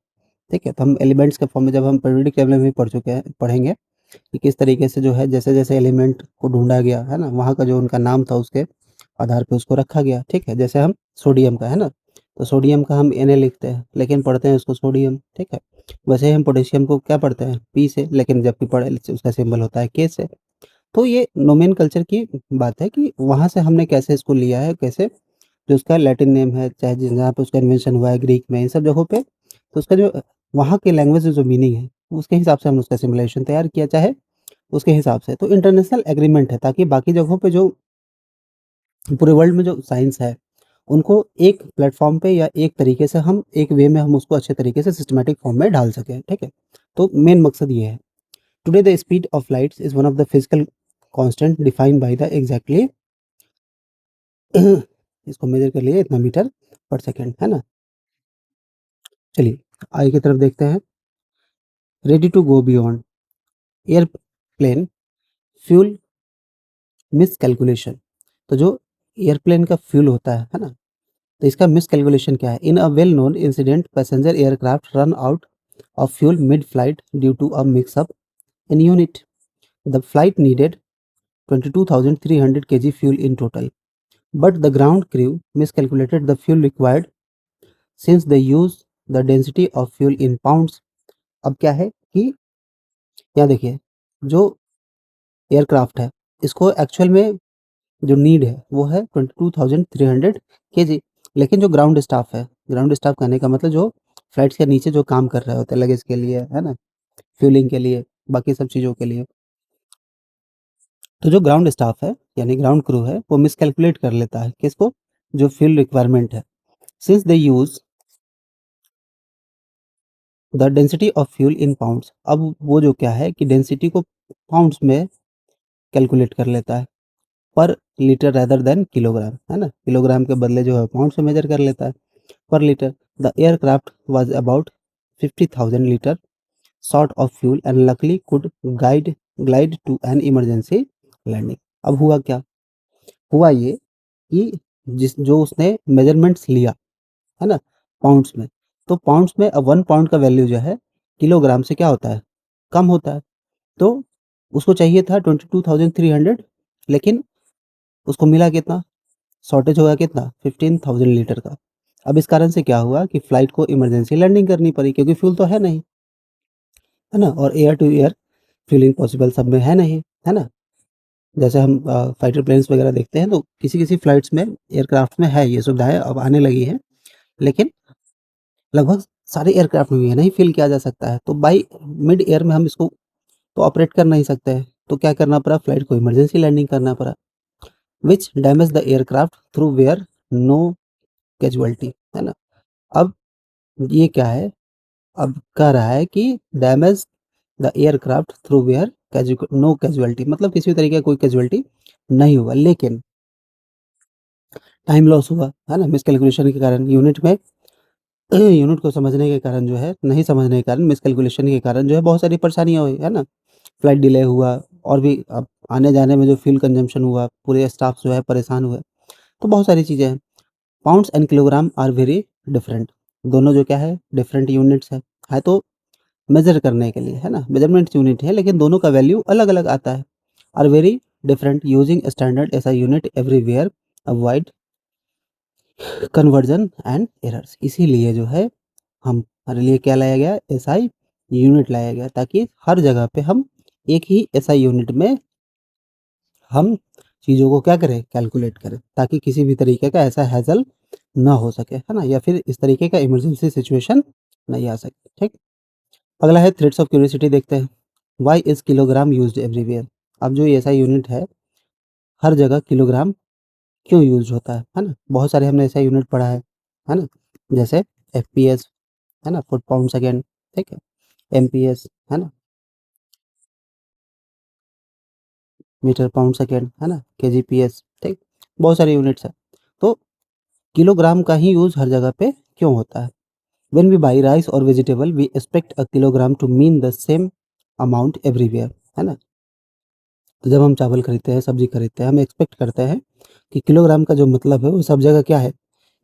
Speaker 1: ठीक है? तो हम एलिमेंट्स के फॉर्म में जब हम पीरियोडिक टेबल में भी पढ़ चुके हैं, पढ़ेंगे कि किस तरीके से जो है जैसे-जैसे एलिमेंट को ढूँढा गया, है ना? वहाँ का जो उनका नाम था उसके आधार पे उसको रखा गया, ठीक है? जैसे हम सोडियम का, है ना? तो सोडियम का हम Na लिखते हैं, लेकिन पढ़ते हैं उसको सोडियम, ठीक है? वैसे ही हम पोटेशियम को क्या पढ़ते हैं? P से, लेकिन जबकि पढ़े उसका सिंबल होता है K से। तो ये नोमेनक्लेचर की बात है कि वहाँ से हमने कैसे इसको लिया है, कैसे जो उसका लैटिन नेम है, चाहे जहाँ पे उसका इन्वेंशन हुआ है ग्रीक में, इन सब जगहों पे, तो उसका जो वहाँ के लैंग्वेज में जो मीनिंग है, उसके हिसाब से हमने उसका सिमुलेशन तैयार किया, चाहे उसके हिसाब से। तो इंटरनेशनल एग्रीमेंट है ताकि बाकी जगहों पे जो पूरे वर्ल्ड में जो साइंस है, उनको एक प्लेटफ़ॉर्म पे या एक तरीके से हम एक वे में हम उसको अच्छे तरीके से सिस्टमैटिक फॉर्म में ढाल सकें, ठीक है? तो मेन मकसद ये है। Today the speed of lights is one of the physical constant defined by the exactly इसको मेज़र कर लिए इतना मीटर पर सेकंड, है ना? चलिए आगे की तरफ देखते हैं। Ready to go beyond airplane fuel miscalculation. तो जो एयरप्लेन का फ्यूल होता है ना? तो इसका मिसकैलकुलेशन क्या है? In a well known incident passenger aircraft run out of fuel mid flight due to a mix up in unit. The flight needed 22,300 kg fuel in total, but the ground crew miscalculated the fuel required since they use the density of fuel in pounds। अब क्या है कि यहाँ देखिए, जो aircraft है, इसको actual में जो नीड है वो है 22,300 केजी, लेकिन जो ग्राउंड स्टाफ कहने का मतलब जो फ्लाइट्स के नीचे जो काम कर रहे होते हैं लगेज के लिए, है ना, फ्यूलिंग के लिए, बाकी सब चीज़ों के लिए, तो जो ग्राउंड स्टाफ है यानी ग्राउंड क्रू है वो मिसकैलकुलेट कर लेता है किसको, जो फ्यूल रिक्वायरमेंट है, since they use the density of fuel in pounds. अब वो जो क्या है कि डेंसिटी को पाउंड्स में कैलकुलेट कर लेता है, पर लीटर रेदर देन किलोग्राम, है ना, किलोग्राम के बदले जो है पाउंड से मेजर कर लेता है per liter. The aircraft was about 50,000 liter short of fuel and luckily could glide to an emergency landing। अब हुआ क्या? हुआ ये कि जिस जो उसने मेजरमेंट्स लिया, है ना, पाउंड्स में, तो पाउंड्स में अब 1 पाउंड का वैल्यू जो है किलोग्राम से क्या होता है? कम होता है। तो उसको चाहिए था 22,300, लेकिन उसको मिला कितना? शॉर्टेज होगा कितना? 15,000 लीटर का। अब इस कारण से क्या हुआ कि फ्लाइट को इमरजेंसी लैंडिंग करनी पड़ी क्योंकि फ्यूल तो है नहीं, है ना? और air to air fueling possible सब में है नहीं, है ना? जैसे हम फाइटर प्लेन्स वगैरह देखते हैं तो किसी-किसी फ्लाइट्स में, एयरक्राफ्ट में है ये सुविधाएँ अब आने लगी हैं, लेकिन लगभग सारे एयरक्राफ्ट में भी है, नहीं फ़िल किया जा सकता है। तो बाय मिड एयर में हम इसको तो ऑपरेट कर नहीं सकते हैं, तो क्या करना पड़ा? फ्लाइट को इमरजेंसी लैंडिंग करना पड़ा, which damage the aircraft through where no casualty, है ना? अब ये क्या है? अब कह रहा है कि damage the aircraft through where no casualty, मतलब किसी भी तरीके का कोई कैजुअल्टी नहीं हुआ, लेकिन टाइम लॉस हुआ, है ना? मिसकैलकुलेशन के कारण यूनिट में यूनिट को समझने के कारण जो है, नहीं समझने के कारण, मिसकैलकुलेशन के कारण जो है बहुत सारी परेशानियाँ हुई, है ना? फ्लाइट डिले हुआ और भी अब आने-जाने में जो फ्यूल कंजम्पशन हुआ, पूरे स्टाफ जो है परेशान हुए, तो बहुत सारी चीज़ें हैं। Pounds and kilogram are very different, दोनों जो क्या है डिफरेंट यूनिट्स है तो मेज़र करने के लिए, है ना? मेज़रमेंट यूनिट है लेकिन दोनों का वैल्यू अलग-अलग आता है। Are very different using standard SI unit everywhere, avoid conversion and errors. इसीलिए जो है हमारे लिए क्या लाया गया? एसआई यूनिट लाया गया ताकि हर जगह पे हम एक ही एसआई यूनिट में हम चीज़ों को क्या करें? कैलकुलेट करें, ताकि किसी भी तरीके का ऐसा हैज़ल ना हो सके, है ना? या फिर इस तरीके का इमरजेंसी सिचुएशन नहीं आ सके, ठीक? अगला है थ्रेड्स ऑफ क्यूरियोसिटी देखते हैं। Why is kilogram used everywhere? अब जो ये एसआई यूनिट है, हर जगह किलोग्राम क्यों यूज़ होता है ना? बहुत सारे हमने एसआई यूनिट पढ़ा है ना? जैसे एफपीएस, है ना? फुट पाउंड सेकंड, ठीक है? एमपीएस, है ना? मीटर पाउंड सेकंड, है ना? केजीपीएस, ठीक? बहुत सारे यूनिट्स हैं। तो किलोग्राम का ही यूज़ हर जगह पे क्यों होता है? व्हेन वी बाय राइस और vegetable we expect a kilogram to mean the same amount everywhere, है ना? तो जब हम चावल खरीदते हैं, सब्जी खरीदते हैं, हम एक्सपेक्ट करते हैं कि किलोग्राम का जो मतलब है वो सब जगह क्या है,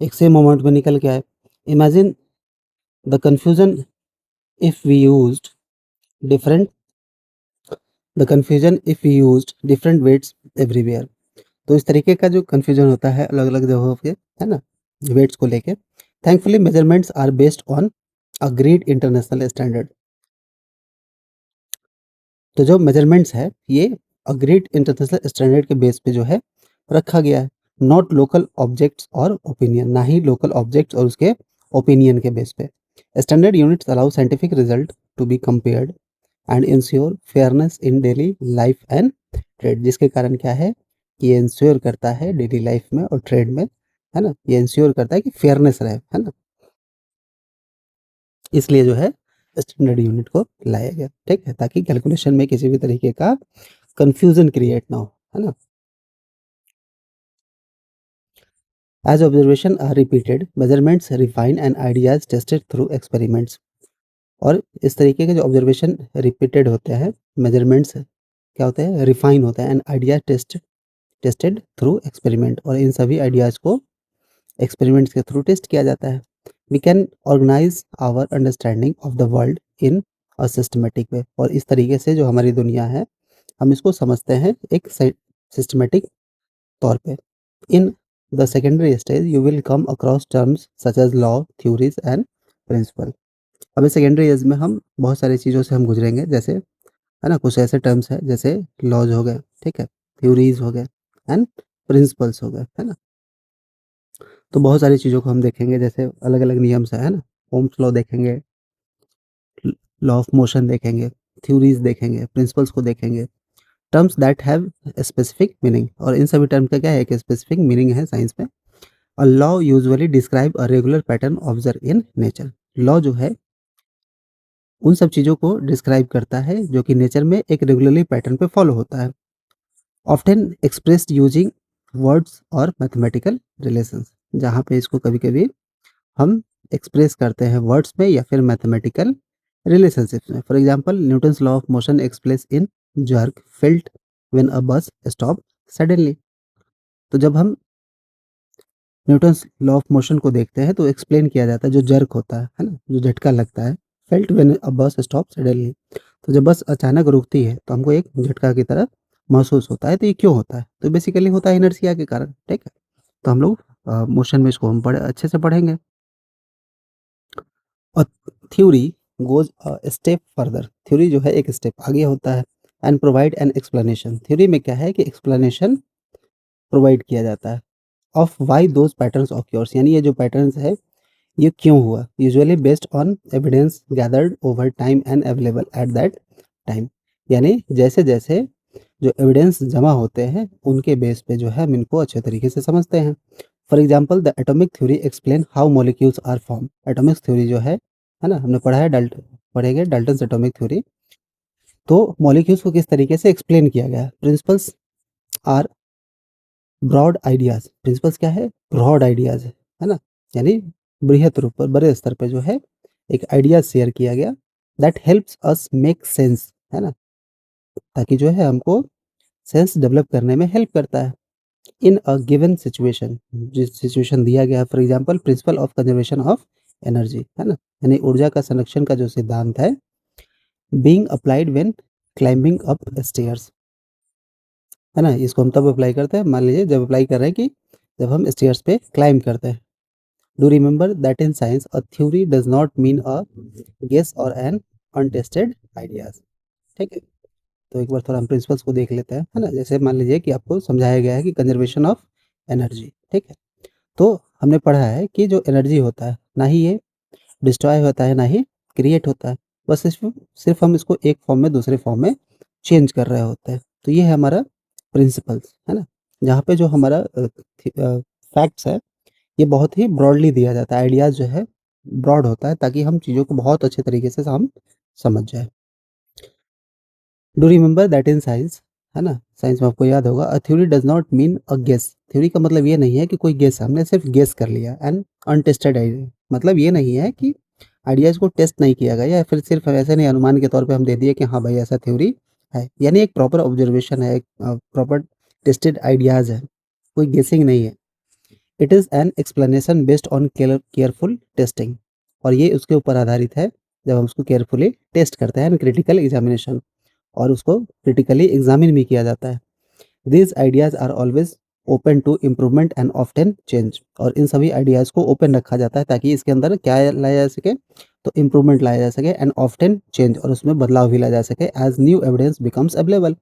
Speaker 1: एक सेम अमाउंट में निकल के आए। Imagine the confusion if we used different the confusion if we used different weights everywhere. तो इस तरीके का जो कन्फ्यूजन होता है अलग-अलग जगहों पे, है ना? वेट्स को लेके। Thankfully measurements are based on agreed international standard. तो जो मेजरमेंट्स है ये अग्रीड इंटरनेशनल स्टैंडर्ड के बेस पे जो है रखा गया है, नॉट लोकल ऑब्जेक्ट्स और ओपिनियन, ना ही लोकल ऑब्जेक्ट्स और उसके ओपिनियन के बेस पे। Standard units allow scientific result to be compared and ensure fairness in daily life and trade, जिसके कारण क्या है कि ये इंश्योर करता है डेली लाइफ में और ट्रेड में, है ना? ये इंश्योर करता है कि फेयरनेस रहे, है ना? इसलिए जो है स्टैंडर्ड यूनिट को लाया गया, ठीक है? ताकि कैलकुलेशन में किसी भी तरीके का कंफ्यूजन क्रिएट ना हो, है ना? As observation are repeated measurements refine and ideas tested through experiments. और इस तरीके के जो ऑब्जर्वेशन रिपीटेड होते हैं, मेजरमेंट्स क्या होते हैं, रिफाइन होते हैं, and idea tested through experiment, और इन सभी आइडियाज को एक्सपेरिमेंट्स के थ्रू टेस्ट किया जाता है। We can organise our understanding of the world in a systematic way, और इस तरीके से जो हमारी दुनिया है हम इसको समझते हैं एक सिस्टमेटिक तौर पे। In the secondary stage you will come across terms such as law, theories and principle. अभी सेकेंडरी एज में हम बहुत सारी चीज़ों से हम गुजरेंगे, जैसे, है ना, कुछ ऐसे टर्म्स हैं जैसे लॉज हो गए, ठीक है, थ्योरीज हो गए एंड प्रिंसिपल्स हो गए, है ना? तो बहुत सारी चीज़ों को हम देखेंगे, जैसे अलग अलग नियम से, है ना? ओम्स लॉ देखेंगे, लॉ ऑफ मोशन देखेंगे, थ्योरीज देखेंगे, प्रिंसिपल्स को देखेंगे। Terms that have specific meaning, और इन सभी टर्म का क्या है, एक स्पेसिफिक मीनिंग है साइंस में। A law usually describe a regular pattern observe in nature. Law जो है उन सब चीज़ों को डिस्क्राइब करता है जो कि नेचर में एक रेगुलरली पैटर्न पे फॉलो होता है, ऑफ्टन एक्सप्रेस्ड यूजिंग वर्ड्स और मैथमेटिकल रिलेशंस, जहाँ पे इसको कभी-कभी हम एक्सप्रेस करते हैं वर्ड्स में या फिर मैथमेटिकल रिलेशनशिप्स में। For example Newton's law of motion express in jerk felt when a bus stop suddenly. तो जब हम न्यूटन्स लॉ ऑफ मोशन को देखते हैं तो एक्सप्लेन किया जाता है जो जर्क होता है ना? जो झटका लगता है, felt when a bus stop suddenly. तो जब बस अचानक रुकती है तो हमको एक झटका की तरह महसूस होता है, तो ये क्यों होता है? तो बेसिकली होता है इनर्शिया के कारण, ठीक है? तो हम लोग मोशन में इसको हम पढ़े अच्छे से पढ़ेंगे। और theory goes step further, theory जो है एक स्टेप आगे होता है, and provide an explanation. Theory में क्या है कि एक्सप्लेनेशन प्रोवाइड किया जाता है of why those patterns occurs, यानी ये जो पैटर्न्स है ये क्यों हुआ, usually based on evidence gathered over time and available at that time. यानी जैसे जैसे जो एविडेंस जमा होते हैं उनके बेस पे जो है हम इनको अच्छे तरीके से समझते हैं। For example the atomic theory explain how molecules are form. Atomic theory जो है ना, हमने पढ़ा है पढ़ेंगे डाल्टन्स एटॉमिक थ्योरी। तो मॉलिक्यूल्स को किस तरीके से एक्सप्लेन किया गया है। Principles are broad ideas, principles क्या है, ब्रॉड आइडियाज है ना, यानी बृहत रूप पर बड़े स्तर पे जो है एक आइडिया शेयर किया गया, that helps us make sense, है ना, ताकि जो है हमको सेंस डेवलप करने में हेल्प करता है। इन अ गिवन सिचुएशन, जिस सिचुएशन दिया गया है, for example principle of conservation of energy, है ना, यानी ऊर्जा का संरक्षण का जो सिद्धांत है, being applied when climbing up stairs, है ना, इसको हम तब अप्लाई करते हैं, मान लीजिए जब अप्लाई कर रहे हैं कि जब हम स्टेयर्स पे क्लाइंब करते हैं। Do remember that in science a theory does not mean a guess और एन अनटेस्टेड आइडियाज, ठीक है? तो एक बार थोड़ा हम प्रिंसिपल्स को देख लेते हैं, है ना? जैसे मान लीजिए कि आपको समझाया गया है कि कंजर्वेशन ऑफ एनर्जी, ठीक है? तो हमने पढ़ा है कि जो एनर्जी होता है ना ही ये डिस्ट्रॉय होता है ना ही क्रिएट होता है, बस सिर्फ सिर्फ हम इसको एक फॉर्म में दूसरे फॉर्म में चेंज कर रहे होते हैं। तो ये है हमारा प्रिंसिपल्स, है ना? जहाँ पे जो हमारा फैक्ट्स है ये बहुत ही ब्रॉडली दिया जाता है, आइडियाज़ जो है ब्रॉड होता है ताकि हम चीज़ों को बहुत अच्छे तरीके से हम समझ जाएँ। Do remember that in science, है ना? साइंस में आपको याद होगा a theory does not mean a guess. Theory का मतलब ये नहीं है कि कोई गेस, हमने सिर्फ गेस कर लिया, एंड अनटेस्टेड आइडिया मतलब ये नहीं है कि आइडियाज़ को टेस्ट नहीं किया गया या फिर सिर्फ़ ऐसे नहीं अनुमान के तौर पे हम दे दिए कि हाँ भाई ऐसा थ्योरी है। यानी एक प्रॉपर ऑब्ज़र्वेशन है, एक प्रॉपर टेस्टेड आइडियाज़ है, कोई गेसिंग नहीं है। It is an explanation based on careful testing, और ये उसके ऊपर आधारित है जब हम उसको केयरफुली टेस्ट करते हैं, क्रिटिकल एग्ज़ामिनेशन, और उसको क्रिटिकली एग्ज़ामिन भी किया जाता है। These ideas are always open to improvement and often change, और इन सभी आइडियाज़ को ओपन रखा जाता है ताकि इसके अंदर क्या लाया जा सके, तो इम्प्रूवमेंट लाया जा सके, एंड ऑफ्टन चेंज, और उसमें बदलाव भी लाया जा सके as new evidence becomes available,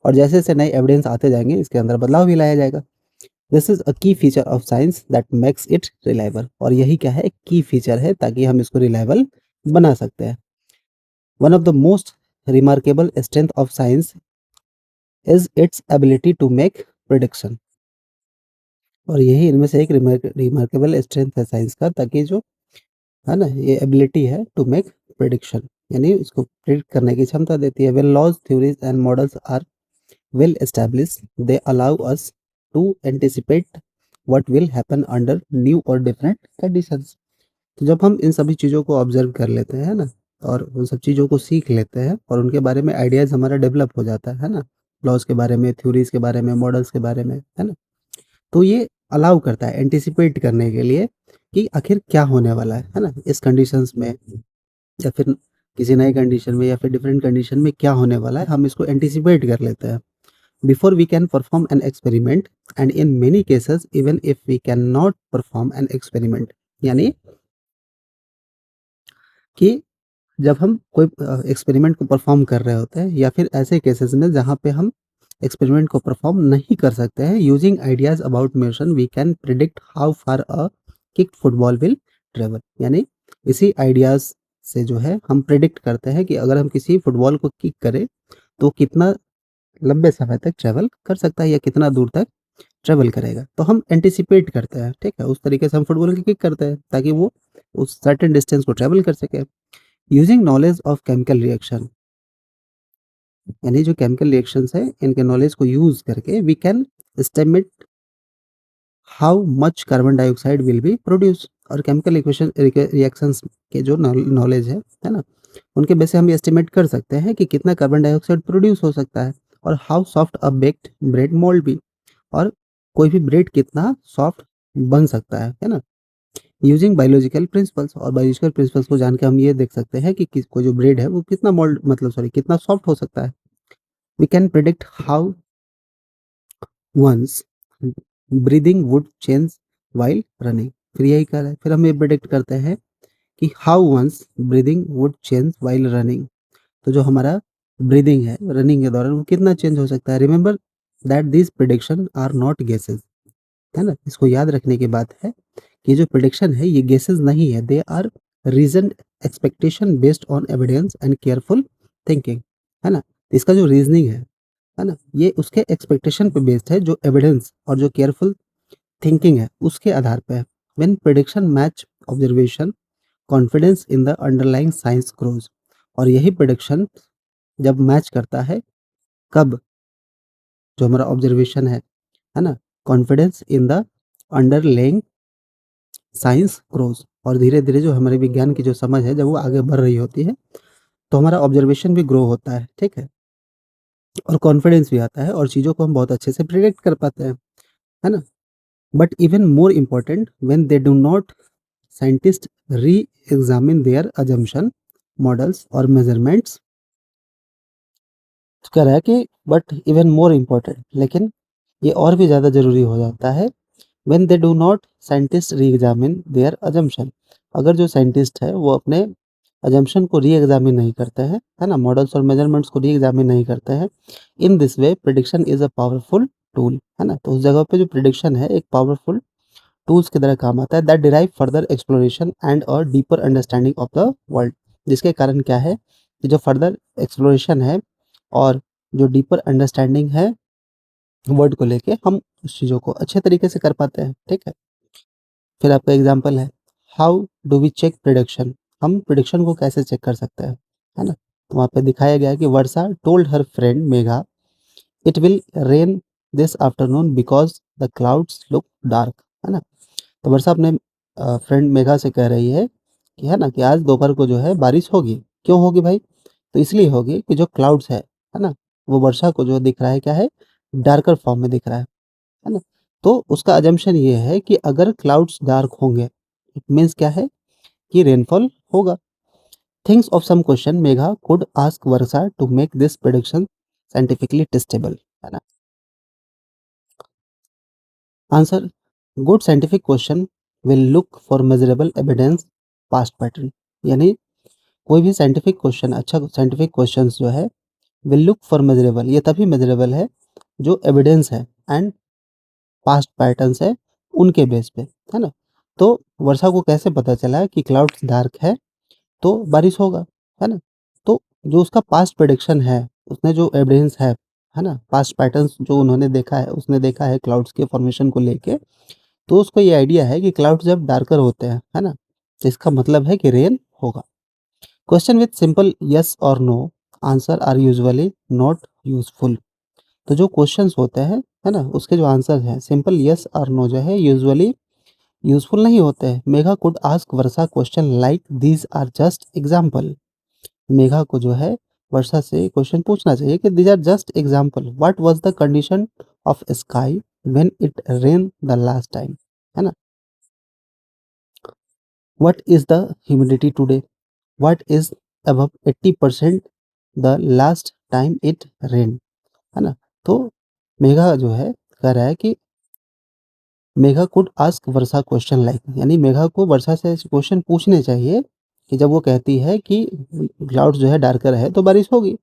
Speaker 1: और जैसे जैसे नए एविडेंस आते जाएंगे इसके अंदर बदलाव भी लाया जाएगा। दिस इज अ की feature of science that makes it reliable, और यही क्या है, की फीचर है ताकि हम इसको रिलायबल बना सकते हैं। One of the most remarkable strength of science is its ability to make prediction, और यही इनमें से एक रिमार्केबल स्ट्रेंथ है साइंस का, ताकि जो है ना, ये एबिलिटी है टू मेक प्रिडिक्शन, यानी उसको प्रिडिक्ट करने की क्षमता देती है। When laws theories and models are well established, they allow us to anticipate what will happen under new or different conditions। तो जब हम इन सभी चीज़ों को ऑब्जर्व कर लेते हैं ना, और उन सब चीज़ों को सीख लेते हैं और उनके बारे में आइडियाज़ हमारा डेवलप हो जाता है ना, लॉज के बारे में, थ्योरीज के बारे में, मॉडल्स के बारे में, है ना, तो ये अलाउ करता है एंटिसिपेट करने के लिए कि आखिर क्या होने वाला है ना, इस कंडीशंस में, या फिर किसी नए कंडीशन में, या फिर डिफरेंट कंडीशन में क्या होने वाला है, हम इसको एंटिसिपेट कर लेते हैं before we can perform an experiment, and in many cases even if we cannot perform an experiment, यानी कि जब हम कोई एक्सपेरिमेंट को परफॉर्म कर रहे होते हैं, या फिर ऐसे केसेस में जहाँ पे हम एक्सपेरिमेंट को परफॉर्म नहीं कर सकते हैं, using ideas about motion we can predict how far a kicked football will travel, यानी इसी आइडियाज से जो है हम प्रिडिक्ट करते हैं कि अगर हम किसी फुटबॉल को किक करें तो कितना लंबे समय तक ट्रैवल कर सकता है, या कितना दूर तक ट्रैवल करेगा। तो हम एंटिसिपेट करते हैं, ठीक है, उस तरीके से हम फुटबॉल की किक करते हैं ताकि वो उस सर्टेन डिस्टेंस को ट्रैवल कर सके। Using knowledge of chemical reaction, यानी जो केमिकल रिएक्शंस है इनके नॉलेज को यूज करके we can estimate how much carbon dioxide will be produce, और केमिकल इक्वेशन रिएक्शंस के जो नॉलेज है ना, उनके बेस से हम एस्टिमेट कर सकते हैं कि कितना कार्बन डाइऑक्साइड प्रोड्यूस हो सकता है, और how soft a baked bread mould भी, और कोई भी ब्रेड कितना सॉफ्ट बन सकता है ना, यूजिंग बायोलॉजिकल प्रिंसिपल्स, और बायोलॉजिकल प्रिंसिपल्स को जान के हम ये देख सकते हैं कि कोई जो ब्रेड है वो कितना मोल्ड, मतलब सॉरी, कितना सॉफ्ट हो सकता है। We can predict how one's breathing would change while running, फिर यही कर है, फिर हम ये प्रिडिक्ट करते हैं कि how one's breathing would change while running, तो जो हमारा ब्रीदिंग है रनिंग के दौरान वो कितना चेंज हो सकता है। Remember that this prediction are not guesses, है ना, इसको याद रखने की बात है कि जो प्रिडिक्शन है ये गेसेस नहीं है, they are reason expectation based on evidence and careful thinking, है ना, इसका जो रीजनिंग है ना, ये उसके एक्सपेक्टेशन पे बेस्ड है, जो एविडेंस और जो केयरफुल थिंकिंग है उसके आधार पे है। When prediction match observation, confidence in the underlying science grows, और यही प्रिडिक्शन जब मैच करता है, कब, जो हमारा ऑब्जर्वेशन है ना, confidence in the underlying science grows, और धीरे धीरे जो हमारे विज्ञान की जो समझ है जब वो आगे बढ़ रही होती है, तो हमारा ऑब्जर्वेशन भी ग्रो होता है, ठीक है, और कॉन्फिडेंस भी आता है, और चीज़ों को हम बहुत अच्छे से प्रिडिक्ट कर पाते हैं, है ना। But even more important when they do not, scientist री एग्जामिन देयर अजम्पशन, मॉडल्स और मेजरमेंट्स, कह रहा है कि बट इवन मोर इम्पोर्टेंट, लेकिन ये और भी ज़्यादा ज़रूरी हो जाता है when they do not, scientist री एग्जामिन देयर अजम्पशन, अगर जो साइंटिस्ट है वो अपने अजम्पशन को री एग्जामिन नहीं करते हैं, है ना, मॉडल्स और मेजरमेंट्स को री एग्जामिन नहीं करते हैं। In this way prediction is a powerful tool, है ना, तो उस जगह पे जो प्रिडिक्शन है एक पावरफुल टूल्स की तरह काम आता है, that derive further exploration and a deeper understanding of the world, जिसके कारण क्या है कि जो फर्दर एक्सप्लोरेशन है और जो डीपर अंडरस्टैंडिंग है वर्ड को लेके, हम उस चीज़ों को अच्छे तरीके से कर पाते हैं, ठीक है। फिर आपका एग्जांपल है, how do we check prediction, हम प्रिडिक्शन को कैसे चेक कर सकते हैं, है ना, तो वहाँ पे दिखाया गया है कि Varsha told her friend Megha it will rain this afternoon because the clouds look dark, है ना, तो वर्षा अपने फ्रेंड मेघा से कह रही है कि है ना, कि आज दोपहर को जो है बारिश होगी। क्यों होगी भाई? तो इसलिए होगी कि जो क्लाउड्स है ना? वो वर्षा को जो दिख रहा है क्या है? डार्कर फॉर्म में दिख रहा है ना? तो उसका असम्पशन ये है कि अगर क्लाउड्स डार्क होंगे, इट मीन्स क्या है? कि रेनफॉल होगा। Thinks of some question Megha could ask Varsha to make this prediction scientifically testable, है ना? Answer: good scientific question will look for measurable evidence past pattern. यानी कोई भी साइंटिफिक क्वेश्चन, अच्छा साइंटिफिक क्वेश्चंस जो है विल लुक फॉर मेजरेबल, ये तभी मेजरेबल है जो एविडेंस है एंड पास्ट पैटर्न्स है उनके बेस पे, है ना? तो वर्षा को कैसे पता चला कि क्लाउड्स डार्क है तो बारिश होगा, है ना? तो जो उसका पास्ट प्रेडिक्शन है, उसने जो एविडेंस है ना? पास्ट पैटर्न्स जो उन्होंने देखा है, उसने देखा है क्लाउड्स के फॉर्मेशन को लेके, तो उसको ये आइडिया है कि क्लाउड्स जब डार्कर होते हैं, है ना? तो इसका मतलब है कि रेन होगा। क्वेश्चन विथ सिंपल यस और no answer are usually not useful. तो जो क्वेश्चंस होते हैं, है ना? उसके जो आंसर हैं सिंपल यस और नो जो है यूजुअली यूज़फुल नहीं होते हैं। Megha could ask Varsha question like these are just example. Megha को जो है वर्षा से क्वेश्चन पूछना चाहिए कि these are just example, what was the condition of sky when it rain the last time, है ना? What is the humidity today? What is above 80% the last time it rain, है ना? तो मेघा जो है कह रहा है कि Megha could ask Varsha question like, यानी मेघा को वर्षा से ऐसे क्वेश्चन पूछने चाहिए कि जब वो कहती है कि क्लाउड्स जो है डार्कर है तो बारिश होगी।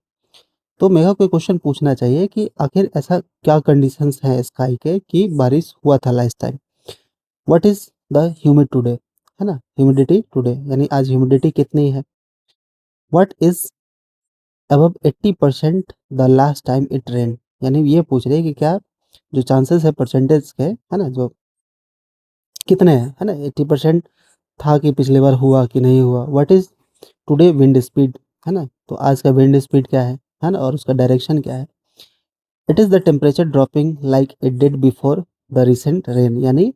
Speaker 1: तो मेघा को क्वेश्चन पूछना चाहिए कि आखिर ऐसा क्या कंडीशंस हैं स्काई के कि बारिश हुआ था last time. What is the humid today, है ना? ह्यूमिडिटी टुडे यानी आज ह्यूमिडिटी कितनी है। What is above 80% the last time it rain, यानी ये पूछ रहे हैं कि क्या जो चांसेस है परसेंटेज के, है ना, जो कितने हैं, है ना? 80% था कि पिछली बार हुआ कि नहीं हुआ। What is today wind speed, है ना? तो आज का विंड स्पीड क्या है ना? और उसका डायरेक्शन क्या है। It is the temperature dropping like it did before the recent rain, यानी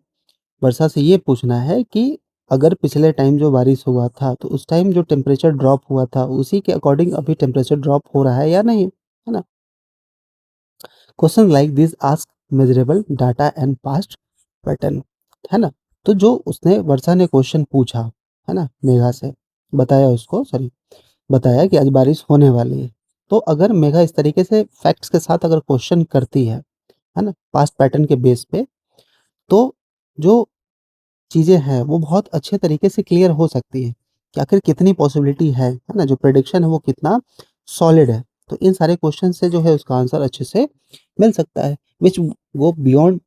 Speaker 1: वर्षा से ये पूछना है कि अगर पिछले टाइम जो बारिश हुआ था तो उस टाइम जो टेम्परेचर ड्रॉप हुआ था उसी के अकॉर्डिंग अभी टेम्परेचर ड्रॉप हो रहा है या नहीं, है ना? Question like this ask measurable data and past pattern, है ना? तो जो उसने वर्षा ने क्वेश्चन पूछा, है ना, मेघा से, बताया उसको, सॉरी, बताया कि आज बारिश होने वाली है। तो अगर मेघा इस तरीके से फैक्ट्स के साथ अगर क्वेश्चन करती है ना, पास्ट पैटर्न के बेस पे, तो जो चीज़ें हैं वो बहुत अच्छे तरीके से क्लियर हो सकती हैं कि आखिर कितनी पॉसिबिलिटी है ना? जो प्रेडिक्शन है वो कितना सॉलिड है। तो इन सारे क्वेश्चन से जो है उसका आंसर अच्छे से मिल सकता है, which go beyond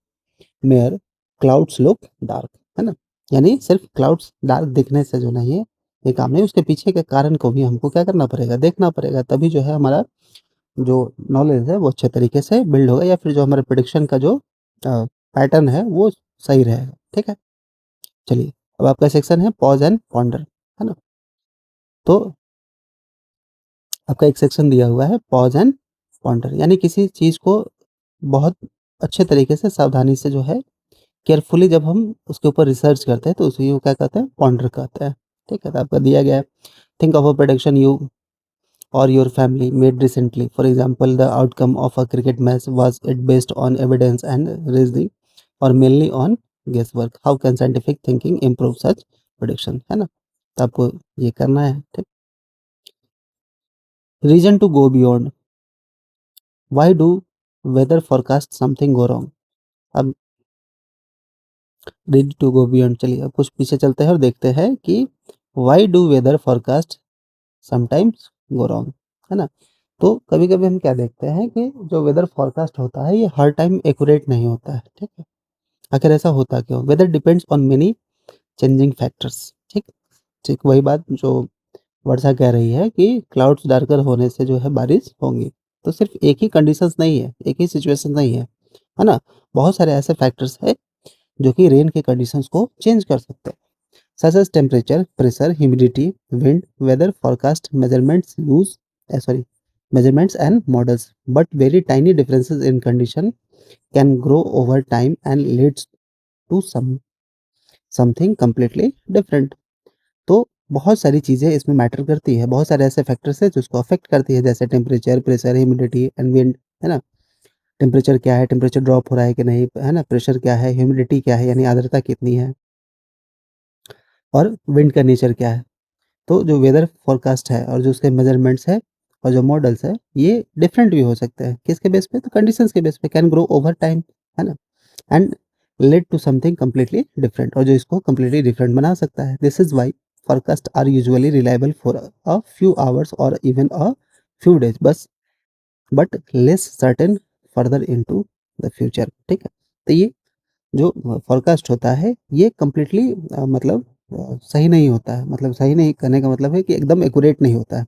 Speaker 1: mayor clouds look dark, है ना? यानी सिर्फ क्लाउड्स डार्क दिखने से जो नहीं है, ये काम नहीं, उसके पीछे के कारण को भी हमको क्या करना पड़ेगा, देखना पड़ेगा, तभी जो है हमारा जो नॉलेज है वो अच्छे तरीके से बिल्ड होगा या फिर जो हमारे प्रेडिक्शन का जो पैटर्न है वो सही रहेगा, ठीक है? चलिए, अब आपका सेक्शन है पॉज़ एंड पॉन्डर, है ना? तो आपका एक सेक्शन दिया हुआ है पॉज़ एंड पॉन्डर, यानी किसी चीज़ को बहुत अच्छे तरीके से सावधानी से जो है केयरफुली जब हम उसके ऊपर रिसर्च करते हैं तो उसी को क्या कहते हैं, पॉन्डर कहते हैं, ठीक है? तो आपका दिया गया है, think of a prediction you or your family made recently. For example, the outcome of a cricket match was it based on evidence and reasoning or mainly on guesswork. How can scientific thinking improve such prediction, है ना? तो आपको ये करना है, ठीक? Reason to go beyond. Why do weather forecast something go wrong? अब ready to go beyond, चलिए अब कुछ पीछे चलते हैं और देखते हैं कि why do weather forecast sometimes go wrong, है ना? तो कभी-कभी हम क्या देखते हैं कि जो वेदर फ़ॉरकास्ट होता है ये हर टाइम एक्यूरेट नहीं होता है, ठीक है? आखिर ऐसा होता क्यों? Weather depends on many changing factors, ठीक? ठीक वही बात जो वर्षा कह रही है कि क्लाउड्स डार्कर होने से जो है बारिश होंगी। तो सिर्फ़ एक ही कंडीशंस नहीं है, एक ही सिचुएशन नहीं है ना? बहुत सारे ऐसे फैक्टर्स हैं जो कि रेन के कंडीशंस को चेंज कर सकते हैं। Such as temperature, pressure, humidity, wind, weather forecast measurements and models. But very tiny differences in condition can grow over time and leads to something completely different. तो बहुत सारी चीज़ें इसमें मैटर करती है, बहुत सारे ऐसे फैक्टर्स हैं जो इसको अफ़ेक्ट करती है जैसे temperature, pressure, humidity and wind, है ना? टेम्परेचर क्या है, टेम्परेचर ड्रॉप हो रहा है कि नहीं, है ना? प्रेशर क्या है, ह्यूमिडिटी क्या है यानी आर्द्रता कितनी है और विंड का नेचर क्या है। तो जो वेदर फ़ॉरकास्ट है और जो उसके मेज़रमेंट्स है और जो मॉडल्स है, ये डिफरेंट भी हो सकते हैं। किसके बेस पे? तो कंडीशंस के बेस पे कैन ग्रो ओवर टाइम, है ना? And lead to something completely different और जो इसको कंप्लीटली डिफरेंट बना सकता है। This is why forecast are usually reliable for a few hours or even a few days but less certain further into the future। ठीक है? तो ये जो फ़ॉरकास्ट होता है ये कंप्लीटली मतलब सही नहीं होता है। मतलब सही नहीं कहने का मतलब है कि एकदम एक्यूरेट नहीं होता है।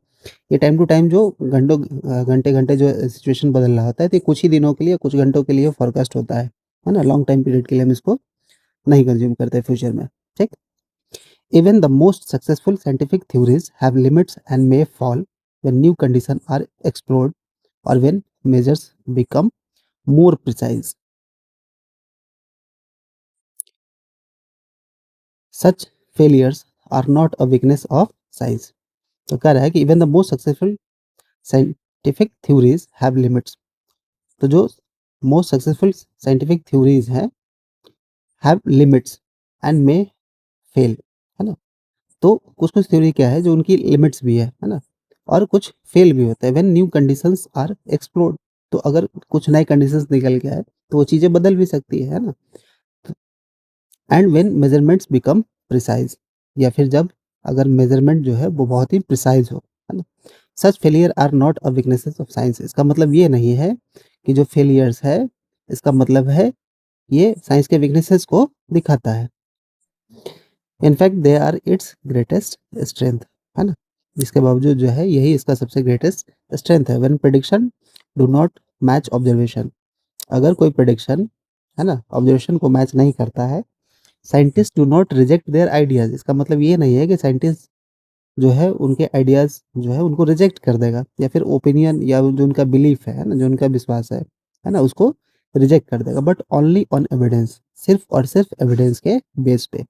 Speaker 1: ये टाइम टू टाइम जो घंटे-घंटे जो सिचुएशन बदल रहा होता है, तो ये कुछ ही दिनों के लिए, कुछ घंटों के लिए फ़ॉरकास्ट होता है ना? लॉन्ग टाइम पीरियड के लिए हम इसको नहीं कंज़्यूम करते फ्यूचर में, ठीक? Even the most successful scientific theories have limits and may fall when new conditions are explored or when measures become more precise. Such failures are not a weakness of science. तो कह रहा है कि even the most successful scientific theories have limits. तो जो most successful scientific theories हैं have limits and may fail, है ना? तो कुछ-कुछ थ्योरी क्या है जो उनकी लिमिट्स भी है ना? और कुछ फेल भी होता है when new conditions are explored. तो अगर कुछ नए कंडीशंस निकल के आए, तो वो चीज़ें बदल भी सकती है ना? And when measurements become precise या फिर जब अगर मेजरमेंट जो है वो बहुत ही प्रिसाइज़ हो, है ना? Such failure are not a weaknesses of science. इसका मतलब ये नहीं है कि जो फेलियर्स है, इसका मतलब है ये साइंस के वीकनेसेस को दिखाता है। In fact they are its greatest strength, है ना? इसके बावजूद जो है यही इसका सबसे ग्रेटेस्ट स्ट्रेंथ है। When prediction do not match observation. अगर कोई प्रेडिक्शन, है ना, ऑब्जर्वेशन को मैच नहीं करता है, scientist do not reject there ideas. इसका मतलब ये नहीं है कि साइंटिस्ट जो है उनके आइडियाज़ जो है उनको रिजेक्ट कर देगा या फिर ओपिनियन या जो उनका बिलीफ है ना, जो उनका विश्वास है ना, उसको रिजेक्ट कर देगा बट ओनली ऑन एविडेंस। सिर्फ़ और सिर्फ़ एविडेंस के बेस पे।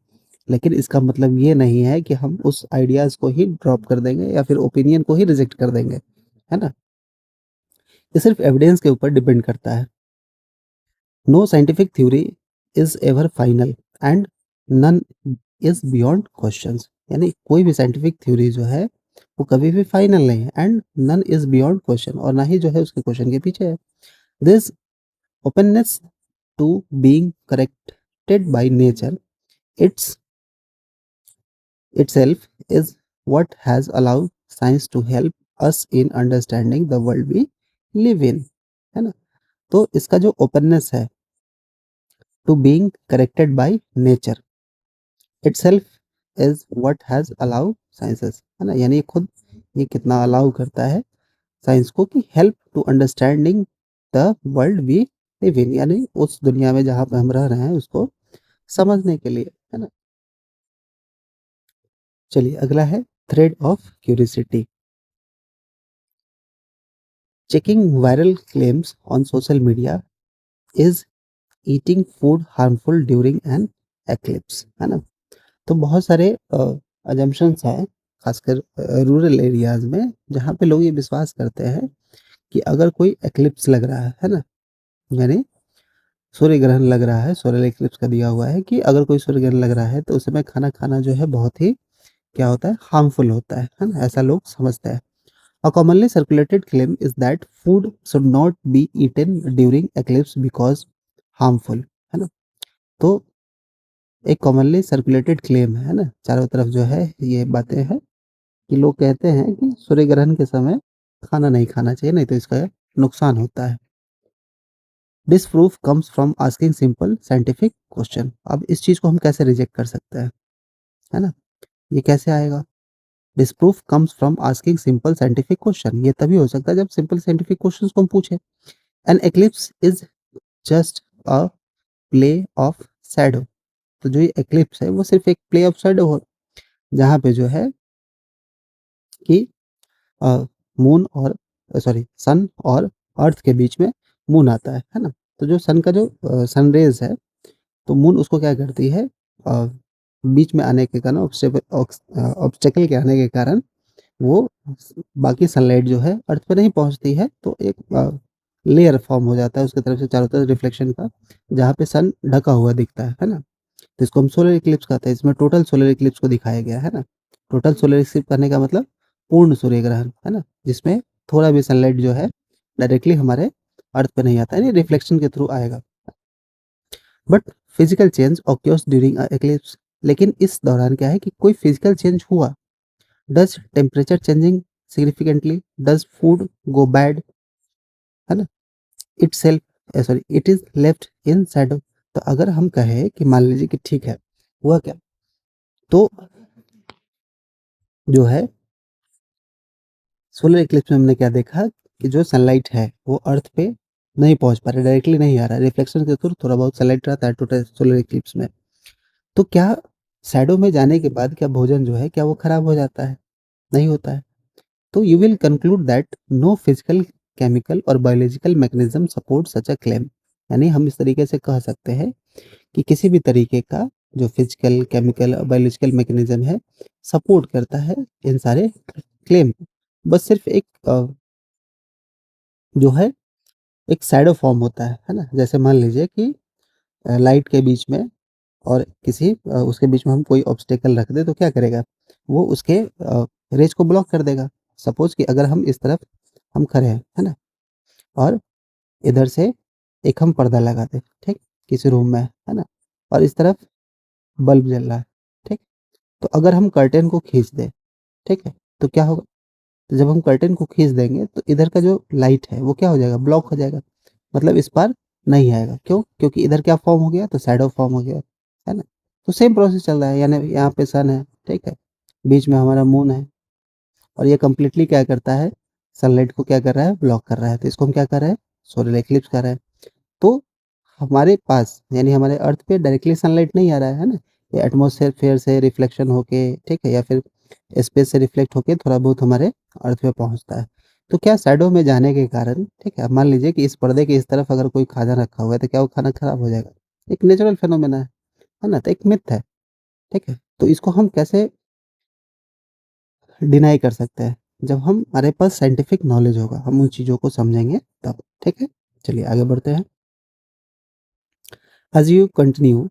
Speaker 1: लेकिन इसका मतलब ये नहीं है कि हम उस आइडियाज़ को ही ड्रॉप कर देंगे या फिर ओपिनियन को ही रिजेक्ट कर देंगे, है ना? ये सिर्फ़ एविडेंस के ऊपर डिपेंड करता है। No scientific theory is ever final and none is beyond questions. यानी कोई भी साइंटिफिक थ्योरी जो है, वो कभी भी फाइनल नहीं है and none is beyond question और ना ही जो है उसके क्वेश्चन के पीछे है। This openness to being corrected by nature its itself is what has allowed science to help us in understanding the world we live in, है ना? तो इसका जो ओपननेस है to being corrected by nature itself is what has allow sciences, है ना? यानी ये खुद ये कितना अलाउ करता है साइंस को कि help to understanding the world we live in, यानी उस दुनिया में जहाँ पे हम रह रहे हैं उसको समझने के लिए, है ना? चलिए अगला है thread of curiosity. Checking viral claims on social media is eating food harmful during an eclipse, है ना? तो बहुत सारे अजम्पशंस हैं खासकर रूरल एरियाज में जहाँ पे लोग ये विश्वास करते हैं कि अगर कोई एक्लिप्स लग रहा है ना, यानी सूर्य ग्रहण लग रहा है, सोलर एक्लिप्स का दिया हुआ है कि अगर कोई सूर्य ग्रहण लग रहा है तो उस समय खाना खाना जो है बहुत ही क्या होता है, हार्मफुल होता है ना? ऐसा लोग समझते हैं। A commonly circulated claim is that food should not be eaten during eclipse because harmful, है ना? तो एक कॉमनली सर्कुलेटेड क्लेम है ना, चारों तरफ जो है ये बातें हैं कि लोग कहते हैं कि सूर्य ग्रहण के समय खाना नहीं खाना चाहिए, नहीं तो इसका नुकसान होता है। This proof comes from asking simple scientific question. अब इस चीज़ को हम कैसे रिजेक्ट कर सकते हैं, है ना? ये कैसे आएगा? This proof comes from asking simple scientific question. ये तभी हो सकता है जब सिंपल साइंटिफिक क्वेश्चंस को हम पूछें। An eclipse is just a play of shadow. तो जो ये एक्लिप्स है वो सिर्फ एक प्ले ऑफ शैडो है जहाँ पे जो है कि अ, मून और सॉरी सन और अर्थ के बीच में मून आता है ना? तो जो सन का जो सन रेज़ है तो मून उसको क्या करती है, बीच में आने के कारण ऑब्स्टेकल के आने के कारण वो बाकी सनलाइट जो है अर्थ पे नहीं पहुंचती है, तो एक लेयर फॉर्म हो जाता है उसकी तरफ से चारों तरफ रिफ्लेक्शन का, जहाँ पे सन ढका हुआ दिखता है ना? तो इसको हम सोलर इक्लिप्स कहते हैं। इसमें टोटल सोलर इक्लिप्स को दिखाया गया है ना? टोटल सोलर इक्लिप्स करने का मतलब पूर्ण सूर्य ग्रहण, है ना? जिसमें थोड़ा भी सनलाइट जो है डायरेक्टली हमारे अर्थ पे नहीं आता है, रिफ्लेक्शन के थ्रू आएगा। But physical change occurs during eclipse, लेकिन इस दौरान क्या है कि कोई फिजिकल चेंज हुआ। Does temperature changing significantly, does food go bad, है ना? Itself sorry it is left in shadow. तो अगर हम कहें कि मान लीजिए कि ठीक है, हुआ क्या, तो जो है सोलर इक्लिप्स में हमने क्या देखा कि जो सनलाइट है वो अर्थ पे नहीं पहुंच पा रहा, डायरेक्टली नहीं आ रहा, रिफ्लेक्शन के थ्रू थोड़ा बहुत सनलाइट रहता है टोटल सोलर इक्लिप्स में। तो क्या शैडो में जाने के बाद क्या भोजन जो है क्या वो खराब हो जाता है? नहीं होता है। तो you will conclude that no physical, chemical और biological mechanism support such a claim. यानी हम इस तरीके से कह सकते हैं कि किसी भी तरीके का जो फिजिकल, केमिकल और बायोलॉजिकल मैकेनिज्म है, सपोर्ट करता है इन सारे क्लेम। बस सिर्फ एक जो है एक शैडो फॉर्म होता है ना? जैसे मान लीजिए कि लाइट के बीच में और उसके बीच में हम कोई ऑब्स्टेकल रख दें तो क्या करेगा? वो उसके रेज़ को ब्लॉक कर देगा। सपोज़ कि अगर हम इस तरफ हम खड़े हैं, है ना? और इधर से एक हम पर्दा लगा दें, ठीक? किसी रूम में, है ना? और इस तरफ बल्ब जल रहा है, ठीक? तो अगर हम कर्टेन को खींच दें, ठीक है? तो क्या होगा? तो जब हम कर्टेन को खींच देंगे तो इधर का जो लाइट है वो क्या हो जाएगा? ब्लॉक हो जाएगा। मतलब इस पार नहीं आएगा। क्यों? क्योंकि इधर क्या फ़ॉर्म हो गया? तो शैडो फ़ॉर्म हो गया, है ना? तो सेम प्रोसेस चल रहा है, यानी यहाँ पे सन है, ठीक है? बीच में हमारा मून है और ये कंप्लीटली क्या करता है? सनलाइट को क्या कर रहा है? ब्लॉक कर रहा है। तो इसको हम क्या कर रहे हैं? सोलर एक्लिप्स कर रहे हैं। तो हमारे पास यानी हमारे अर्थ पे डायरेक्टली सनलाइट नहीं आ रहा है ना? ये एटमॉस्फेयर से रिफ्लेक्शन होके, ठीक है? या फिर स्पेस से रिफ्लेक्ट होके थोड़ा बहुत हमारे अर्थ पे पहुँचता है। तो क्या शैडो में जाने के कारण, ठीक है? अब मान लीजिए कि इस पर्दे के इस तरफ अगर कोई खाना रखा हुआ है, तो क्या वो खाना खराब हो जाएगा? एक नेचुरल फिनोमेना है ना? तो एक मिथ है, ठीक है? तो इसको हम कैसे डिनाई कर सकते हैं? जब हमारे पास साइंटिफिक नॉलेज होगा, हम उन चीज़ों को समझेंगे तब, ठीक है? चलिए आगे बढ़ते हैं। As you continue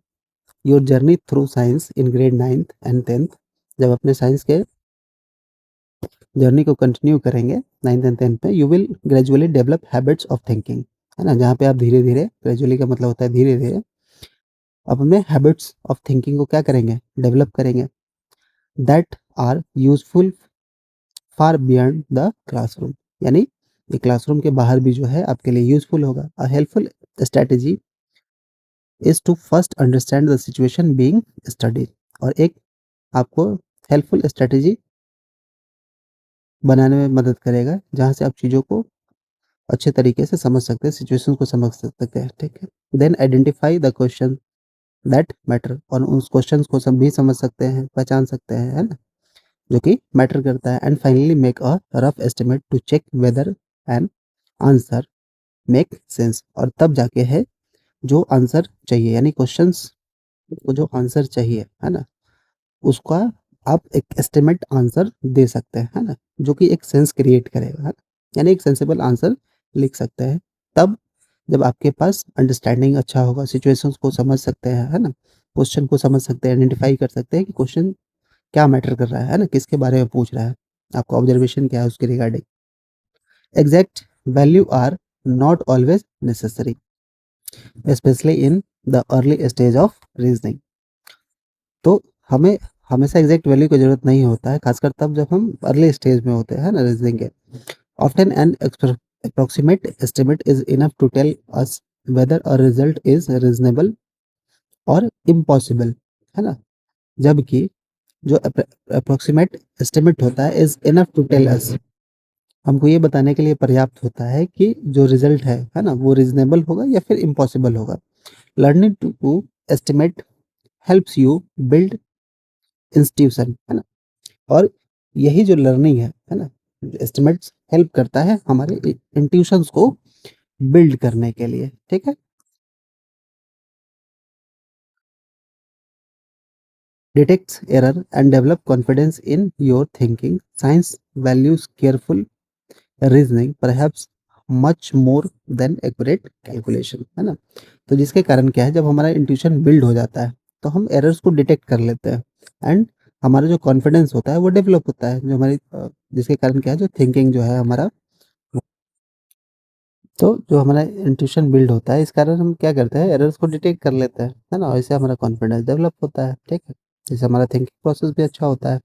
Speaker 1: your journey through science in grade 9th and 10th, जब अपने साइंस के जर्नी को कंटिन्यू करेंगे 9th एंड 10th में, you will gradually develop habits of thinking, है ना? जहाँ पे आप धीरे-धीरे, ग्रेजुअली का मतलब होता है धीरे-धीरे, अपने हैबिट्स ऑफ थिंकिंग को क्या करेंगे? डेवलप करेंगे। That are useful far beyond the classroom, यानी ये क्लासरूम के बाहर भी जो है आपके लिए यूज़फुल होगा। A helpful strategy is to first understand the situation being studied, और एक आपको हेल्पफुल स्ट्रैटेजी बनाने में मदद करेगा, जहाँ से आप चीज़ों को अच्छे तरीके से समझ सकते हैं, सिचुएशन को समझ सकते हैं, ठीक है? Then identify the question that matter, और उस क्वेश्चंस को सब भी समझ सकते हैं, पहचान सकते हैं, है ना? जो कि मैटर करता है। And finally make a rough estimate to check whether an answer make sense, और तब जाके है जो आंसर चाहिए, यानी क्वेश्चंस को जो आंसर चाहिए, है ना? उसका आप एक एस्टिमेट आंसर दे सकते हैं, है ना? जो कि एक सेंस क्रिएट करेगा, है ना? यानी एक सेंसिबल आंसर लिख सकते हैं। तब जब आपके पास अंडरस्टैंडिंग अच्छा होगा, सिचुएशंस को समझ सकते हैं, है ना? क्वेश्चन को समझ सकते हैं, आइडेंटिफाई कर सकते हैं कि क्वेश्चन क्या मैटर कर रहा है ना? किसके बारे में पूछ रहा है? आपका ऑब्जर्वेशन क्या है उसके regarding? Exact value are not always necessary, specially in the early stage of reasoning. तो हमें हमेशा एग्ज़ैक्ट वैल्यू की ज़रूरत नहीं होता है, खासकर तब जब हम अर्ली स्टेज में होते हैं ना रीज़निंग के। Often an approximate estimate is enough to tell us whether a result is reasonable और इम्पॉसिबल, है ना? जबकि जो अप्रोक्सीमेट एस्टिमेट होता है is enough to tell us, हमको ये बताने के लिए पर्याप्त होता है कि जो रिज़ल्ट है ना? वो रीज़नेबल होगा या फिर इम्पॉसिबल होगा। Learning to estimate helps you build institution, है ना? और यही जो लर्निंग है ना? एस्टिमेट्स हेल्प करता है हमारे इंट्यूशंस को बिल्ड करने के लिए, ठीक है? detects error and develop confidence in your thinking. Science values careful reasoning perhaps much more than accurate calculation, है ना? तो जिसके कारण क्या है, जब हमारा इंट्यूशन बिल्ड हो जाता है तो हम एरर्स को डिटेक्ट कर लेते हैं एंड हमारा जो कॉन्फिडेंस होता है वो डेवलप होता है, जो हमारी जिसके कारण क्या है, जो थिंकिंग जो है हमारा, तो जो हमारा इंट्यूशन बिल्ड होता है इस कारण हम क्या करते हैं, एरर्स को डिटेक्ट कर लेते हैं, है ना? इससे हमारा कॉन्फिडेंस डेवलप होता है, ठीक है? इससे हमारा थिंकिंग प्रोसेस भी अच्छा होता है।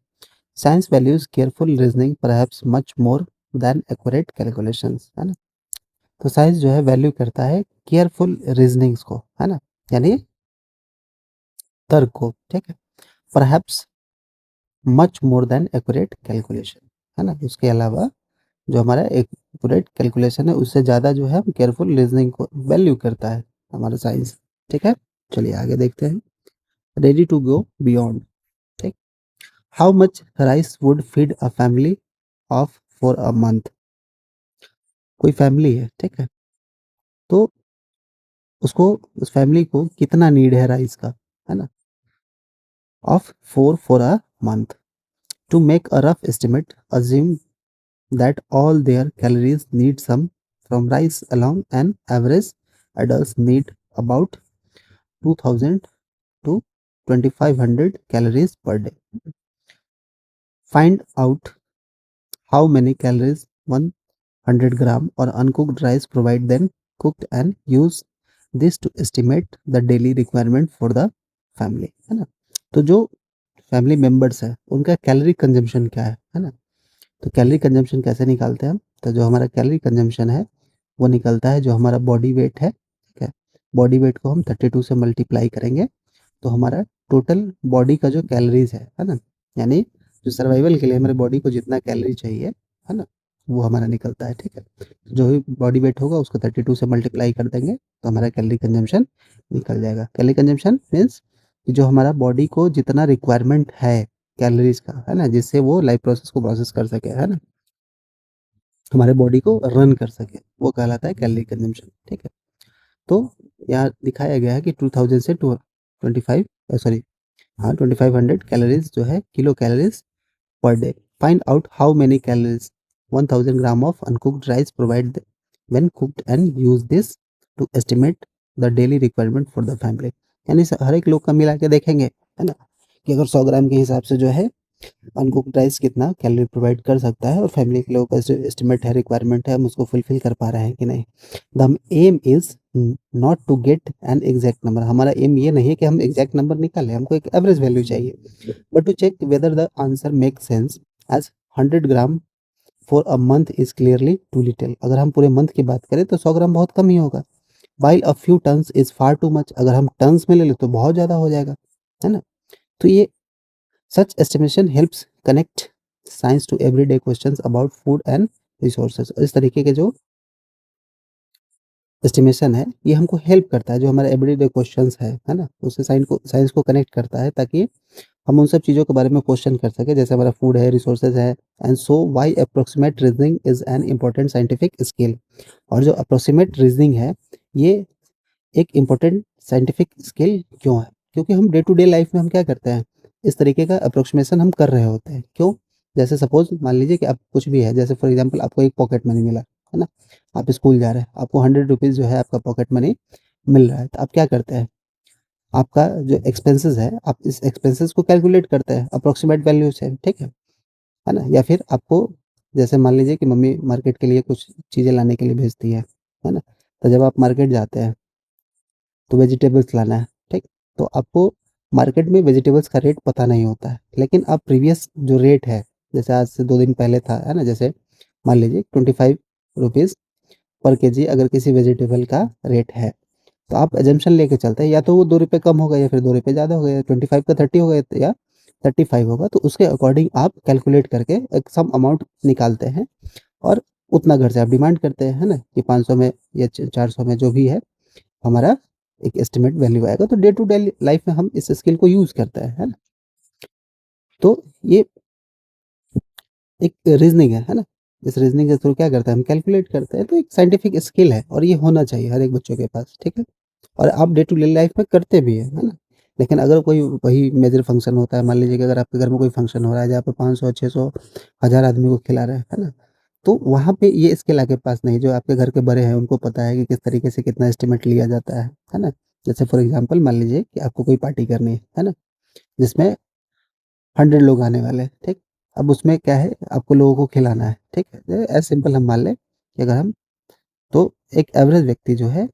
Speaker 1: Science values careful reasoning perhaps much more than accurate calculations, है ना? तो साइंस जो है वैल्यू करता है केयरफुल रीजनिंग्स को, है ना? यानी तर्क को, ठीक है? Perhaps much more than accurate calculation, है ना? उसके अलावा जो हमारा एक्यूरेट कैलकुलेशन है उससे ज़्यादा जो है केयरफुल रीजनिंग को वैल्यू करता है हमारा साइंस, ठीक है? चलिए आगे देखते हैं। रेडी टू गो बियॉन्ड, ठीक? How much rice would feed a family of for a month? कोई फैमिली है, ठीक है? तो उसको, उस फैमिली को कितना नीड है राइस का, है ना? of 4 for a month. To make a rough estimate, assume that all their calories need some from rice alone. An average adults need about 2000 to 2500 calories per day. Find out how many calories 100 gram or uncooked rice provide, then cooked, and use this to estimate the daily requirement for the family, है ना? तो जो family members है उनका calorie consumption क्या है ना? तो कैलोरी कंजम्पशन कैसे निकालते हैं हम? तो जो हमारा कैलोरी कंजम्पशन है वो निकलता है, जो हमारा बॉडी वेट है, ठीक है? बॉडी वेट को हम 32 से मल्टीप्लाई करेंगे तो हमारा टोटल बॉडी का जो कैलोरीज है ना? यानी जो सर्वाइवल के लिए हमारे बॉडी को जितना कैलोरी चाहिए, है ना? वो हमारा निकलता है, ठीक है? जो भी बॉडी वेट होगा उसको 32 से मल्टीप्लाई कर देंगे तो हमारा कैलोरी कंजम्पशन निकल जाएगा। कैलोरी कंजम्पशन मीन्स जो हमारा बॉडी को जितना रिक्वायरमेंट है कैलोरीज का, है ना? जिससे वो लाइफ प्रोसेस को प्रोसेस कर सके, है ना? हमारे बॉडी को रन कर सके, वो कहलाता है कैलोरी कंजम्पशन, ठीक है? तो यहाँ दिखाया गया है कि 2000 से 25 सॉरी, हाँ, 2500 कैलोरीज जो है, kilo calories per day. Find out how many calories 1000 gram of uncooked rice provide when cooked, and use this to estimate the daily requirement for the family. यानी हर एक लोग का मिला के देखेंगे, है ना? कि अगर 100 ग्राम के हिसाब से जो है अनकुक्ड राइस कितना कैलोरी प्रोवाइड कर सकता है और फैमिली के लोगों का जो एस्टिमेट है, रिक्वायरमेंट है, हम उसको फुलफिल कर पा रहे हैं कि नहीं। The aim is not to get an exact number. हमारा एम ये नहीं है कि हम एग्जैक्ट नंबर निकालें, हमको एक एवरेज वैल्यू चाहिए, but to check whether the answer make sense, as 100 gram for a month is clearly too little. अगर हम पूरे मंथ की बात करें तो 100 ग्राम बहुत कम ही होगा। While a few tons is far too much, अगर हम टन्स में ले लें तो बहुत ज़्यादा हो जाएगा, है ना? तो ये such estimation helps connect science to everyday questions about food and resources. इस तरीके के जो एस्टिमेशन है ये हमको हेल्प करता है, जो हमारे एवरीडे क्वेश्चंस है ना? उससे साइंस को कनेक्ट करता है ताकि हम उन सब चीज़ों के बारे में क्वेश्चन कर सकें, जैसे हमारा फूड है, रिसोर्सेज है। And so why approximate reasoning is an important scientific skill. और जो अप्रोक्सीमेट रीजनिंग है ये एक इम्पोर्टेंट साइंटिफिक स्किल क्यों है? क्योंकि हम डे टू डे लाइफ में हम क्या करते हैं, इस तरीके का अप्रोक्सीमेशन हम कर रहे होते हैं। क्यों? जैसे सपोज मान लीजिए कि आप कुछ भी है, जैसे फॉर एग्जांपल आपको एक पॉकेट मनी मिला, है ना? आप स्कूल जा रहे हैं, आपको 100 रुपीज़ जो है आपका पॉकेट मनी मिल रहा है, तो आप क्या करते हैं, आपका जो एक्सपेंसेस है आप इस एक्सपेंसेस को कैलकुलेट करते हैं अप्रोक्सीमेट वैल्यू से, ठीक है ना? या फिर आपको, जैसे मान लीजिए कि मम्मी मार्केट के लिए कुछ चीज़ें लाने के लिए भेजती है ना? तो जब आप मार्केट जाते हैं तो वेजिटेबल्स लाना है, ठीक? तो आपको मार्केट में वेजिटेबल्स का रेट पता नहीं होता है, लेकिन आप प्रीवियस जो रेट है, जैसे आज से 2 दिन पहले था, है ना? जैसे मान लीजिए 25 रुपीज़ पर केजी अगर किसी वेजिटेबल का रेट है, तो आप अजम्पशन लेके चलते हैं, या तो वो 2 रुपए कम होगा या फिर 2 रुपए ज़्यादा हो गया, 25 का 30 हो गया या 35 होगा, तो उसके अकॉर्डिंग आप कैलकुलेट करके एक सम अमाउंट निकालते हैं और उतना घर से आप डिमांड करते हैं, है ना? कि 500 में या 400 में जो भी है हमारा एक एस्टिमेट वैल्यू आएगा, तो डे टू डे लाइफ में हम इस स्किल को यूज़ करते हैं, है ना? तो ये एक रीज़निंग है ना? इस रीज़निंग के थ्रू क्या करते हैं, हम कैलकुलेट करते हैं, तो एक साइंटिफिक स्किल है और ये होना चाहिए हर एक बच्चों के पास, ठीक है? और आप डे टू डे लाइफ में करते भी हैं, है ना? लेकिन अगर कोई वही मेजर फंक्शन होता है, मान लीजिए कि अगर आपके घर में कोई फंक्शन हो रहा है जहाँ पे 500, 600, 1000 आदमी को खिला रहे हैं, है ना? तो वहाँ पे ये स्किल आपके पास नहीं, जो आपके घर के बड़े हैं उनको पता है कि किस तरीके से कितना एस्टीमेट लिया जाता है ना? जैसे फॉर एग्ज़ाम्पल मान लीजिए कि आपको कोई पार्टी करनी है ना? जिसमें 100 लोग आने वाले हैं, ठीक? अब उसमें क्या है, आपको लोगों को खिलाना है, ठीक है? एज़ सिंपल हम मान लें कि अगर हम तो एक एवरेज व्यक्ति जो है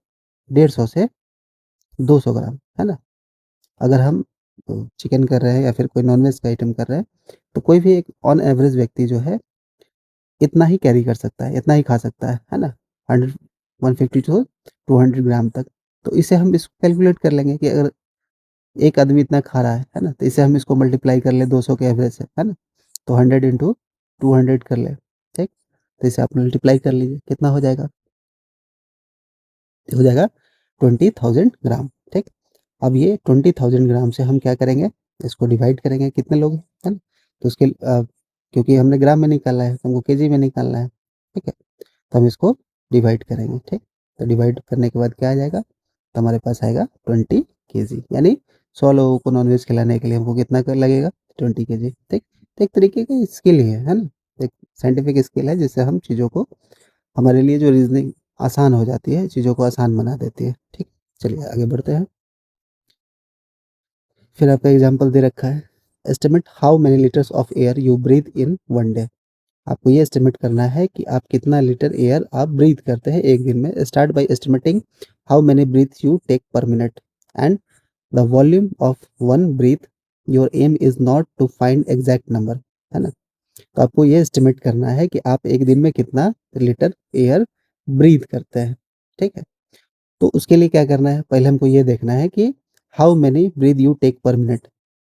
Speaker 1: 150 से 200 ग्राम, है ना? अगर हम चिकन कर रहे हैं या फिर कोई नॉन-वेज का आइटम कर रहे हैं, तो कोई भी एक ऑन एवरेज व्यक्ति जो है इतना ही कैरी कर सकता है, इतना ही खा सकता है ना? 100 150 टू 200 ग्राम तक। तो इसे हम इसको कैलकुलेट कर लेंगे कि अगर एक आदमी इतना खा रहा है ना? तो इसे हम इसको मल्टीप्लाई कर लें 200 के एवरेज से, है ना? तो 100 इंटू 200 कर लें, ठीक? तो इसे आप मल्टीप्लाई कर लीजिए, कितना हो जाएगा? हो जाएगा 20,000 ग्राम, ठीक? अब ये 20,000 ग्राम से हम क्या करेंगे, इसको डिवाइड करेंगे, कितने लोग हैं, है ना? तो उसके क्योंकि हमने ग्राम में निकालना है, तो हमको केजी में निकालना है, ठीक है? तो हम इसको डिवाइड करेंगे, ठीक? तो डिवाइड करने के बाद क्या आ जाएगा, तो हमारे पास आएगा 20 केजी, यानी 100 लोगों को नॉनवेज खिलाने के लिए हमको कितना क लगेगा, 20 केजी, ठीक? तो एक तरीके की स्किल ही है ना? एक साइंटिफिक स्किल है जिससे हम चीज़ों को, हमारे लिए जो रीज़निंग आसान हो जाती है, चीज़ों को आसान बना देती है, ठीक? चलिए आगे बढ़ते हैं। फिर आपका एग्ज़ाम्पल दे रखा है, estimate how many litres of air you breathe in 1 day. आपको ये एस्टिमेट करना है कि आप कितना लीटर एयर आप ब्रीथ करते हैं एक दिन में। Start by estimating how many breath you take per minute and the volume of one breath. Your aim is not to find exact number, है ना? तो आपको ये एस्टिमेट करना है कि आप एक दिन में कितना लीटर एयर ब्रीथ करते हैं, ठीक है? तो उसके लिए क्या करना है, पहले हमको ये देखना है कि how many breath you take per minute.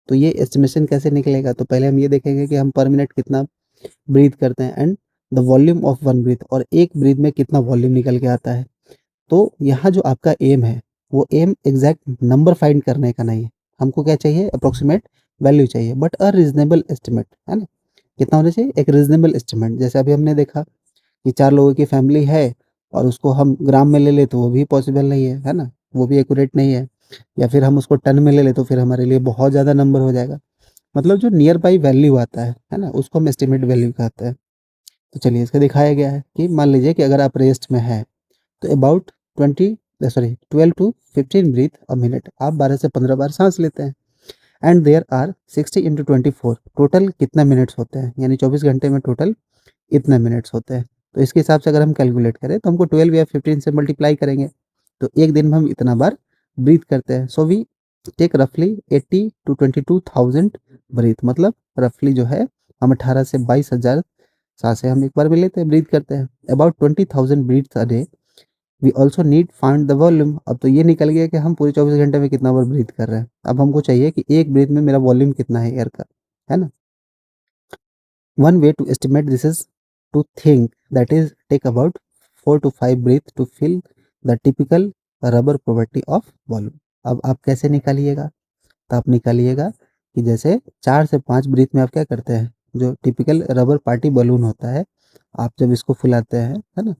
Speaker 1: तो ये एस्टिमेशन कैसे निकलेगा, तो पहले हम ये देखेंगे कि हम पर मिनट कितना ब्रीथ करते हैं and the volume of one breath, और एक ब्रीथ में कितना वॉल्यूम निकल के आता है। तो यहाँ जो आपका एम है, वो एम एग्जैक्ट नंबर फाइंड करने का नहीं है। हमको क्या चाहिए, अप्रोक्सीमेट वैल्यू चाहिए, बट अ रीजनेबल एस्टिमेट, है ना? कितना होना चाहिए, एक रीजनेबल एस्टिमेट। जैसे अभी हमने देखा कि 4 लोगों की फैमिली है और उसको हम ग्राम में ले लें तो वो भी पॉसिबल नहीं है ना? वो भी एक्यूरेट नहीं है। या फिर हम उसको टन में ले लें तो फिर हमारे लिए बहुत ज़्यादा नंबर हो जाएगा। मतलब जो नियर बाई वैल्यू आता है ना? उसको हम एस्टिमेट वैल्यू कहते हैं। तो चलिए इसका दिखाया गया है कि मान लीजिए कि अगर आप रेस्ट में हैं, तो about 12 to 15 breath a minute, आप 12 से 15 बार साँस लेते हैं। And there are 60 into 24, total कितना मिनट्स होते हैं, यानी 24 घंटे में टोटल इतने मिनट्स होते हैं। तो इसके हिसाब से अगर हम कैलकुलेट करें तो हमको 12 या 15 से मल्टीप्लाई करेंगे, तो एक दिन में हम इतना बार ब्रीथ करते हैं। सो वी टेक रफली 80 टू 22,000 ब्रीथ, मतलब रफली जो है हम 18 से 22,000 सांसें हम एक बार में लेते हैं, ब्रीथ करते हैं। About 20,000 breaths a day. We also need find the volume. अब तो ये निकल गया कि हम पूरे 24 घंटे में कितना बार ब्रीथ कर रहे हैं। अब हमको चाहिए कि एक ब्रीथ में मेरा वॉल्यूम कितना है एयर का, है ना? One way to estimate this is to think, that is take about 4 to 5 breath to fill the typical rubber property of balloon। अब आप कैसे निकालिएगा? तो आप निकालिएगा कि जैसे 4 से 5 ब्रीथ में आप क्या करते हैं, जो टिपिकल रबर पार्टी बलून होता है, आप जब इसको फुलाते हैं, है ना?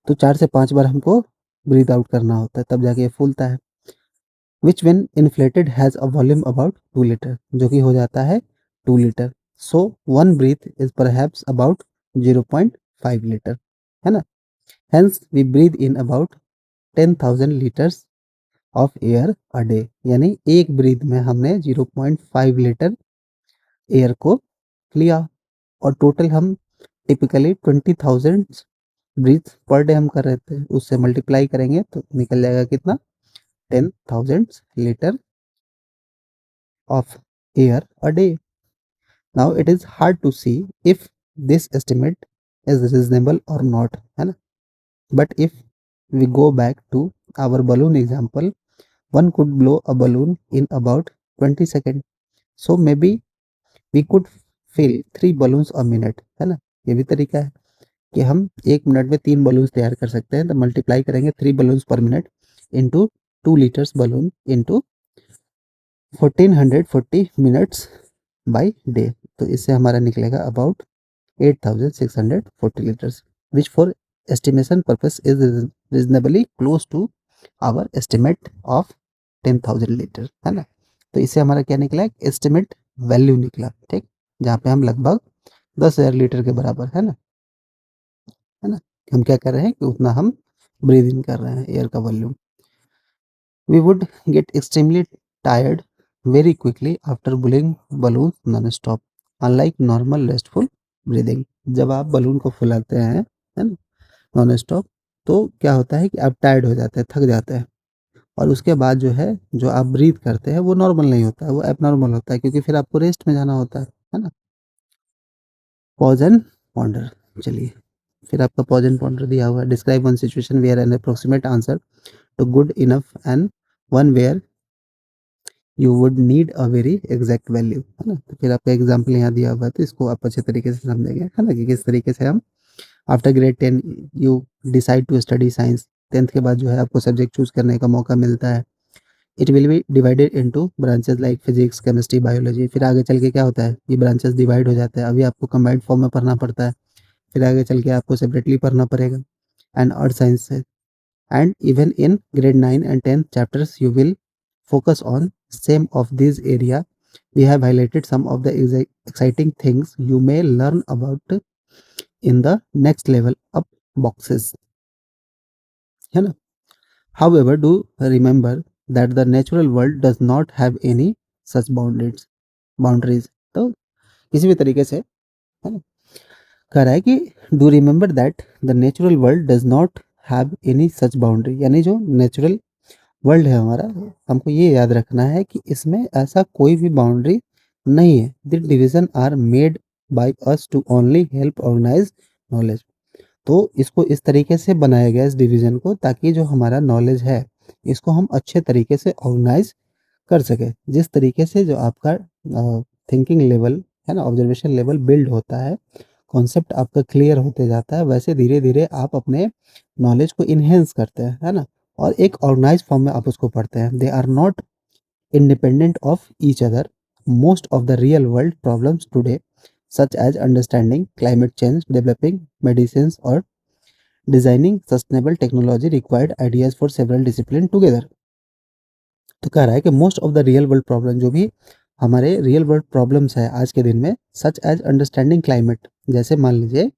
Speaker 1: तो 4 से 5 बार हमको ब्रीथ आउट करना होता है, तब जाके ये फूलता है। which when inflated has a volume about 2 litre, जो कि हो जाता है 2 litre. So one breath is perhaps about 0.5 litre, है ना? Hence we breathe in about 10,000 litres of air a day, यानी एक ब्रीथ में हमने 0.5 लीटर एयर को लिया। और टोटल हम टिपिकली 20,000 ब्रीथ पर डे हम कर रहे थे, उससे मल्टीप्लाई करेंगे तो निकल जाएगा कितना, 10,000 litre of air a day. Now it is hard to see if this estimate is reasonable or not, है ना? But if we go back to our balloon example, one could blow a balloon in about 20 seconds. So maybe we could fill 3 balloons a minute, है ना? ये भी तरीका है कि हम 1 मिनट में 3 बलून्स तैयार कर सकते हैं, तो मल्टीप्लाई करेंगे 3 balloons per minute into 2 litres balloon into 1440 minutes by day. तो इससे हमारा निकलेगा about 8,640 litres, which for estimation purpose is reasonably close to our estimate of 10,000 litre, है ना? तो इससे हमारा क्या निकला, एक एस्टिमेट वैल्यू निकला, ठीक, जहाँ पे हम लगभग 10,000 लीटर के बराबर, है ना, हम क्या कर रहे हैं कि उतना हम ब्रीद इन कर रहे हैं एयर का volume. We would get extremely tired very quickly after blowing balloons non-stop, unlike normal restful breathing। जब आप बलून को फुलाते हैं, है ना, नॉन स्टॉप, तो क्या होता है कि आप टायर्ड हो जाते हैं, थक जाते हैं, और उसके बाद जो है, जो आप ब्रीथ करते हैं वो नॉर्मल नहीं होता है, वो एबनॉर्मल होता है, क्योंकि फिर आपको रेस्ट में जाना होता है ना। पॉज एंड पॉन्डर, चलिए, फिर आपका पॉज एंड पॉन्डर दिया हुआ है। Describe one situation where an approximate answer to good enough and one where you would need a very exact value, है ना। तो फिर आपका एग्जाम्पल यहाँ दिया हुआ है, तो इसको आप अच्छे तरीके से समझेंगे, है ना, कि किस तरीके से हम after grade 10 you decide to study science. 10th के बाद जो है आपको सब्जेक्ट चूज करने का मौका मिलता है। It will be divided into branches like physics, chemistry, biology. फिर आगे चल के क्या होता है, ये ब्रांचेस डिवाइड हो जाता है, अभी आपको कंबाइंड फॉर्म में पढ़ना पड़ता है, फिर आगे चल के आपको सेपरेटली पढ़ना पड़ेगा। एंड अर्थ साइंस है, and even in grade 9 and 10 chapters you will focus on same of these area. We have highlighted some of the exciting things you may learn about in the next level up boxes, है ना। However, do remember that the natural world does not have any such boundaries। तो किसी भी तरीके से, है ना, कह रहा है कि do remember that the natural world does not have any such boundary, यानी जो नेचुरल वर्ल्ड है हमारा, हमको ये याद रखना है कि इसमें ऐसा कोई भी बाउंड्री नहीं है। The division are made by us to only help organize knowledge. तो इसको इस तरीके से बनाया गया इस डिवीजन को, ताकि जो हमारा नॉलेज है इसको हम अच्छे तरीके से ऑर्गेनाइज कर सके। जिस तरीके से जो आपका थिंकिंग लेवल, है ना, ऑब्जर्वेशन लेवल बिल्ड होता है, कॉन्सेप्ट आपका क्लियर होते जाता है, वैसे धीरे धीरे आप अपने नॉलेज को इन्हेंस करते हैं, है ना, और एक ऑर्गेनाइज फॉर्म में आप उसको पढ़ते हैं। They are not independent of each other. Most of the real world problems today, such as understanding climate change, developing medicines, or designing sustainable technology, required ideas for several disciplines together। तो कह रहा है कि most of the real world problem, जो भी हमारे real world problems है आज के दिन में, सच एज अंडरस्टैंडिंग क्लाइमेट, जैसे मान लीजिए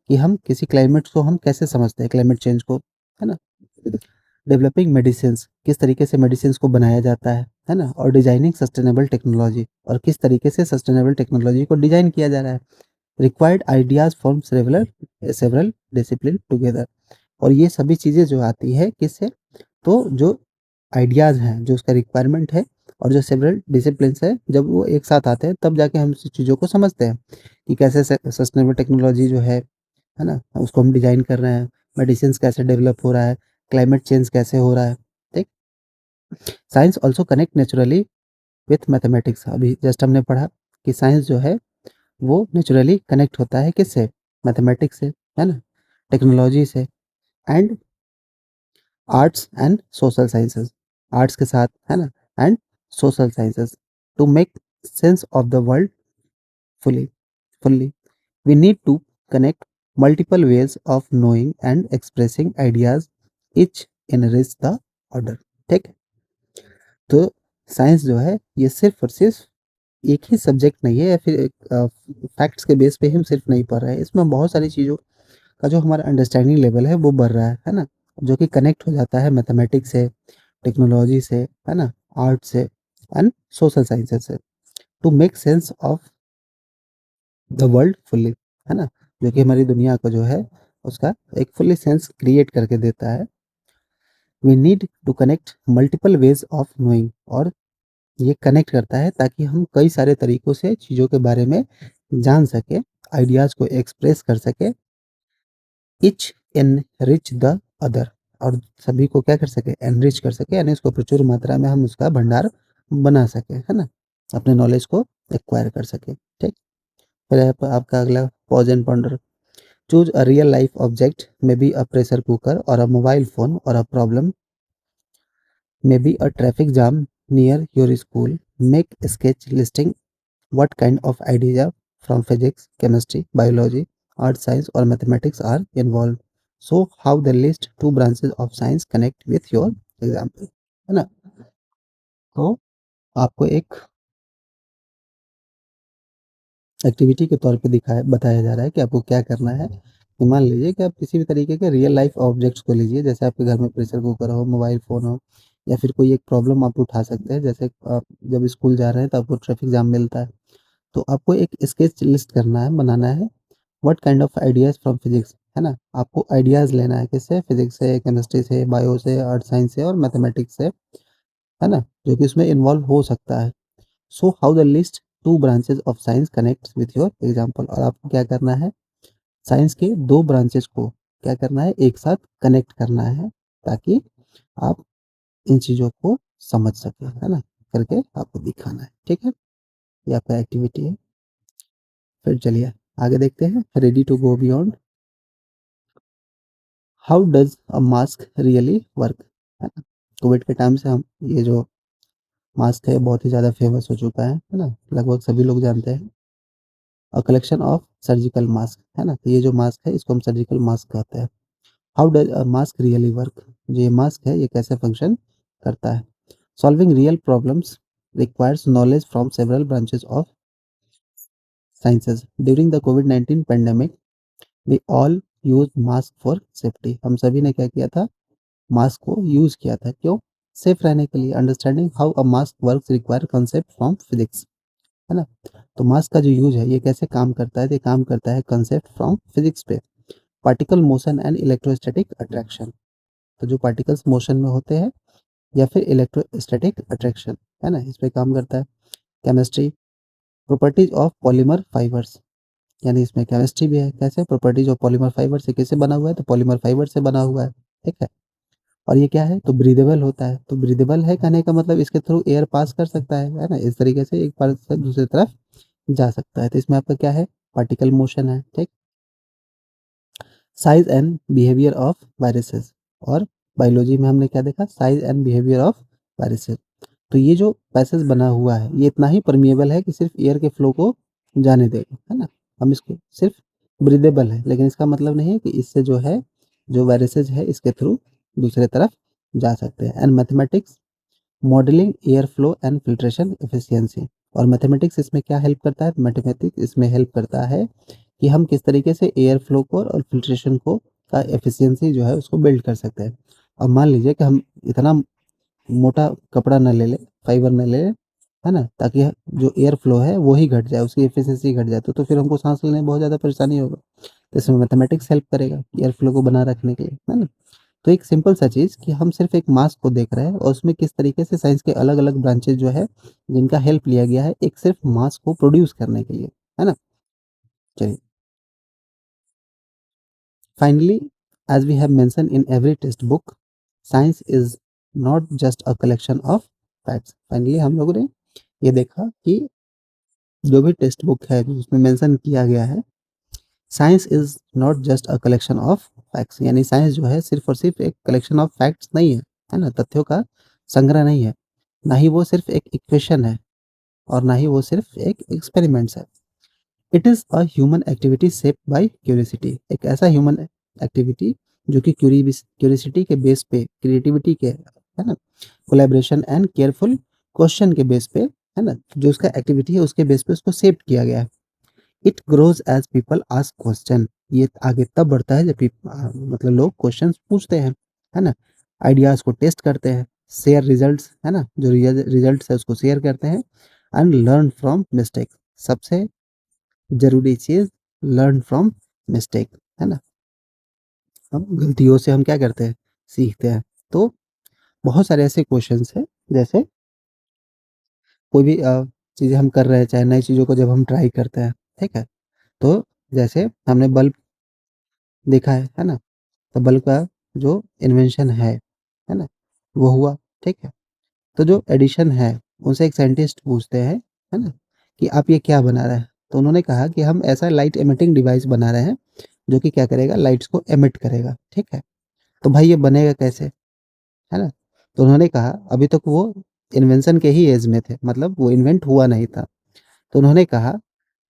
Speaker 1: कि हम किसी क्लाइमेट को हम कैसे समझते हैं, क्लाइमेट चेंज को, है ना। डेवलपिंग मेडिसिन्स, किस तरीके से मेडिसिन्स को बनाया जाता है ना, और डिजाइनिंग सस्टेनेबल टेक्नोलॉजी, और किस तरीके से सस्टेनेबल टेक्नोलॉजी को डिजाइन किया जा रहा है। Required ideas from several several discipline together. और ये सभी चीज़ें जो आती है किससे, तो जो आइडियाज़ हैं, जो उसका रिक्वायरमेंट है, और जो सेवरल डिसिप्लिन्स है, जब वो एक साथ आते हैं तब जाके हम इस चीज़ों को समझते हैं कि कैसे सस्टेनेबल टेक्नोलॉजी जो है ना, उसको हम डिज़ाइन कर रहे हैं, मेडिसिन्स कैसे डेवलप हो रहा है, क्लाइमेट चेंज कैसे हो रहा है, ठीक। Science also connect naturally with mathematics. अभी जस्ट हमने पढ़ा कि साइंस जो है वो नेचुरली कनेक्ट होता है किससे, मैथमेटिक्स से, है ना, टेक्नोलॉजी से, and arts and social sciences, arts के साथ, है ना, and social sciences, to make sense of the world fully fully we need to connect multiple ways of knowing and expressing ideas, each enrich the order, ठीक। तो science जो है ये सिर्फ और सिर्फ एक ही सब्जेक्ट नहीं है, या फिर एक फैक्ट्स के बेस पे हम सिर्फ नहीं पढ़ रहे हैं, इसमें बहुत सारी चीज़ों का जो हमारा अंडरस्टैंडिंग लेवल है वो बढ़ रहा है ना, जो कि कनेक्ट हो जाता है मैथमेटिक्स से, टेक्नोलॉजी से, है ना, आर्ट से, एंड सोशल साइंसेस से, to make sense of the world fully, है ना, जो कि हमारी दुनिया को जो है उसका एक फुल्ली सेंस क्रिएट करके देता है। We need to connect multiple ways of knowing, और ये कनेक्ट करता है ताकि हम कई सारे तरीकों से चीज़ों के बारे में जान सके, आइडियाज़ को एक्सप्रेस कर सके, इच एनरिच द अदर, और सभी को क्या कर सके, एनरिच कर सके, यानी उसको प्रचुर मात्रा में हम उसका भंडार बना सके, है ना, अपने नॉलेज को एक्वायर कर सके, ठीक। फिर आपका अगला pause and ponder. Choose a real life object, may be a pressure cooker और अ मोबाइल फोन, और a problem, may be a traffic jam near your school. Make sketch listing what kind of ideas from physics, chemistry, biology, art, science, or mathematics are involved. So how the list two branches of science connect with your example, है ना। तो आपको एक activity के तौर पे दिखाया बताया जा रहा है कि आपको क्या करना है। कि मान लीजिए कि आप किसी भी तरीके के रियल लाइफ ऑब्जेक्ट्स को लीजिए, जैसे आपके घर में प्रेशर कुकर हो, मोबाइल फ़ोन हो, या फिर कोई एक प्रॉब्लम आप उठा सकते हैं। जैसे आप जब स्कूल जा रहे हैं तो आपको ट्रैफिक जाम मिलता है, तो आपको एक स्केच लिस्ट करना है, बनाना है। What kind of ideas from physics, है ना? आपको आइडियाज़ लेना है किससे? फिज़िक्स से, केमिस्ट्री से, बायो से, अर्थ साइंस से और मैथमेटिक्स से, है ना? जो कि उसमें इन्वॉल्व हो सकता है। So how the list 2 branches of science connects with your example. और आपको क्या करना है? साइंस के 2 ब्रांचेज़ को क्या करना है? एक साथ कनेक्ट करना है, ताकि आप इन चीज़ों को समझ सकें, है ना? करके आपको दिखाना है, ठीक है? ये आपका एक्टिविटी है। फिर चलिए आगे देखते हैं। Ready to go beyond. How does a mask really work, है ना? कोविड के टाइम से हम ये जो मास्क है बहुत ही ज़्यादा फेमस हो चुका है ना? लगभग सभी लोग जानते हैं। अ कलेक्शन ऑफ सर्जिकल मास्क, है ना? तो ये जो मास्क है इसको हम सर्जिकल मास्क कहते हैं। How does a mask really work, जो ये मास्क है ये कैसे फंक्शन करता है? Solving real problems requires knowledge from several branches of sciences. During the कोविड-19 pandemic we all used mask for safety. हम सभी ने क्या किया था? मास्क को यूज़ किया था। क्यों? सेफ रहने के लिए। Understanding how a mask works require concept from physics, है ना? तो मास्क का जो यूज़ है ये कैसे काम करता है? ये काम करता है कांसेप्ट फ्रॉम फिजिक्स पे। Particle motion and electrostatic attraction. तो जो पार्टिकल्स मोशन में होते हैं या फिर इलेक्ट्रोस्टैटिक अट्रैक्शन, है ना? इस पे काम करता है। Chemistry, properties of polymer fibres, यानी इसमें केमिस्ट्री भी है। कैसे? प्रॉपर्टीज ऑफ पॉलीमर फाइबर से किससे बना हुआ है? तो पॉलीमर फाइबर से बना हुआ है, ठीक है? और ये क्या है? तो ब्रीदेबल होता है। तो ब्रीदेबल है कहने का मतलब इसके थ्रू एयर पास कर सकता है ना? इस तरीके से एक पार्ट से दूसरी तरफ जा सकता है। तो इसमें आपका क्या है? पार्टिकल मोशन है, ठीक? Size and behaviour of viruses. और बायोलॉजी में हमने क्या देखा? Size and behaviour of viruses. तो ये जो पैसेज बना हुआ है ये इतना ही परमिएबल है कि सिर्फ एयर के फ्लो को जाने देगा, है ना? हम इसको सिर्फ ब्रीदेबल है, लेकिन इसका मतलब नहीं है कि इससे जो है जो वायरसेस है इसके थ्रू दूसरे तरफ जा सकते हैं। And mathematics modelling air flow and filtration efficiency. और मैथमेटिक्स इसमें क्या हेल्प करता है? मैथमेटिक्स इसमें हेल्प करता है कि हम किस तरीके से एयर फ्लो को और फिल्ट्रेशन को का एफिशिएंसी जो है उसको बिल्ड कर सकते हैं। अब मान लीजिए कि हम इतना मोटा कपड़ा ना ले लें, फाइबर ना ले लें, है ना? ताकि जो एयर फ्लो है वो ही घट जाए, उसकी एफिशिएंसी घट जाए, तो फिर हमको साँस लेने में बहुत ज़्यादा परेशानी होगा। तो इसमें मैथमेटिक्स हेल्प करेगा एयर फ्लो को बनाए रखने के लिए, है ना? तो एक सिंपल सा चीज़ कि हम सिर्फ़ एक मास को देख रहे हैं और उसमें किस तरीके से साइंस के अलग-अलग ब्रांचेज़ जो है, जिनका हेल्प लिया गया है एक सिर्फ़ मास को प्रोड्यूस करने के लिए, है ना? चलिए, finally as we have mentioned in every text book, science is not just a collection of facts. Finally हम लोगों ने ये देखा कि जो भी टेक्स्ट बुक है उसमें मेंशन किया गया है, science is not just a collection of facts, यानी साइंस जो है सिर्फ़ और सिर्फ़ एक कलेक्शन ऑफ फैक्ट्स नहीं है, है ना? तथ्यों का संग्रह नहीं है। ना ही वो सिर्फ़ एक इक्वेशन है और ना ही वो सिर्फ़ एक एक्सपेरिमेंट्स है। It is a human activity shaped by curiosity. एक ऐसा ह्यूमन एक्टिविटी जो कि क्यूरियोसिटी के बेस पे, क्रिएटिविटी के, है ना? कोलैबोरेशन एंड केयरफुल क्वेश्चन के बेस पे, है ना? जो उसका एक्टिविटी है उसके बेस पे उसको शेप किया गया है। It grows as people ask question. ये आगे तब बढ़ता है जब मतलब लोग क्वेश्चन पूछते हैं, है ना? आइडियाज को टेस्ट करते हैं, शेयर रिजल्ट्स, है ना? जो रिजल्ट्स है उसको शेयर करते हैं एंड लर्न फ्रॉम मिस्टेक। सबसे जरूरी चीज, लर्न फ्रॉम मिस्टेक, है ना? हम गलतियों से हम क्या करते हैं? सीखते हैं। तो बहुत सारे ऐसे क्वेश्चंस हैं, जैसे कोई भी चीज़ें हम कर रहे हैं, चाहे नई चीज़ों को जब हम ट्राई करते हैं, ठीक है? तो जैसे हमने बल्ब देखा है ना? तो बल्ब का जो इन्वेंशन है ना? वो हुआ, ठीक है? तो जो एडिशन है, उनसे एक साइंटिस्ट पूछते हैं, है ना? कि आप ये क्या बना रहे हैं? तो उन्होंने कहा कि हम ऐसा लाइट एमिटिंग डिवाइस बना रहे हैं, जो कि क्या करेगा? लाइट्स को एमिट करेगा, ठीक है? तो भाई ये बनेगा कैसे? है ना? तो उन्होंने कहा अभी तक वो इन्वेंशन के ही ऐज में थे, मतलब वो इन्वेंट हुआ नहीं था। तो उन्होंने कहा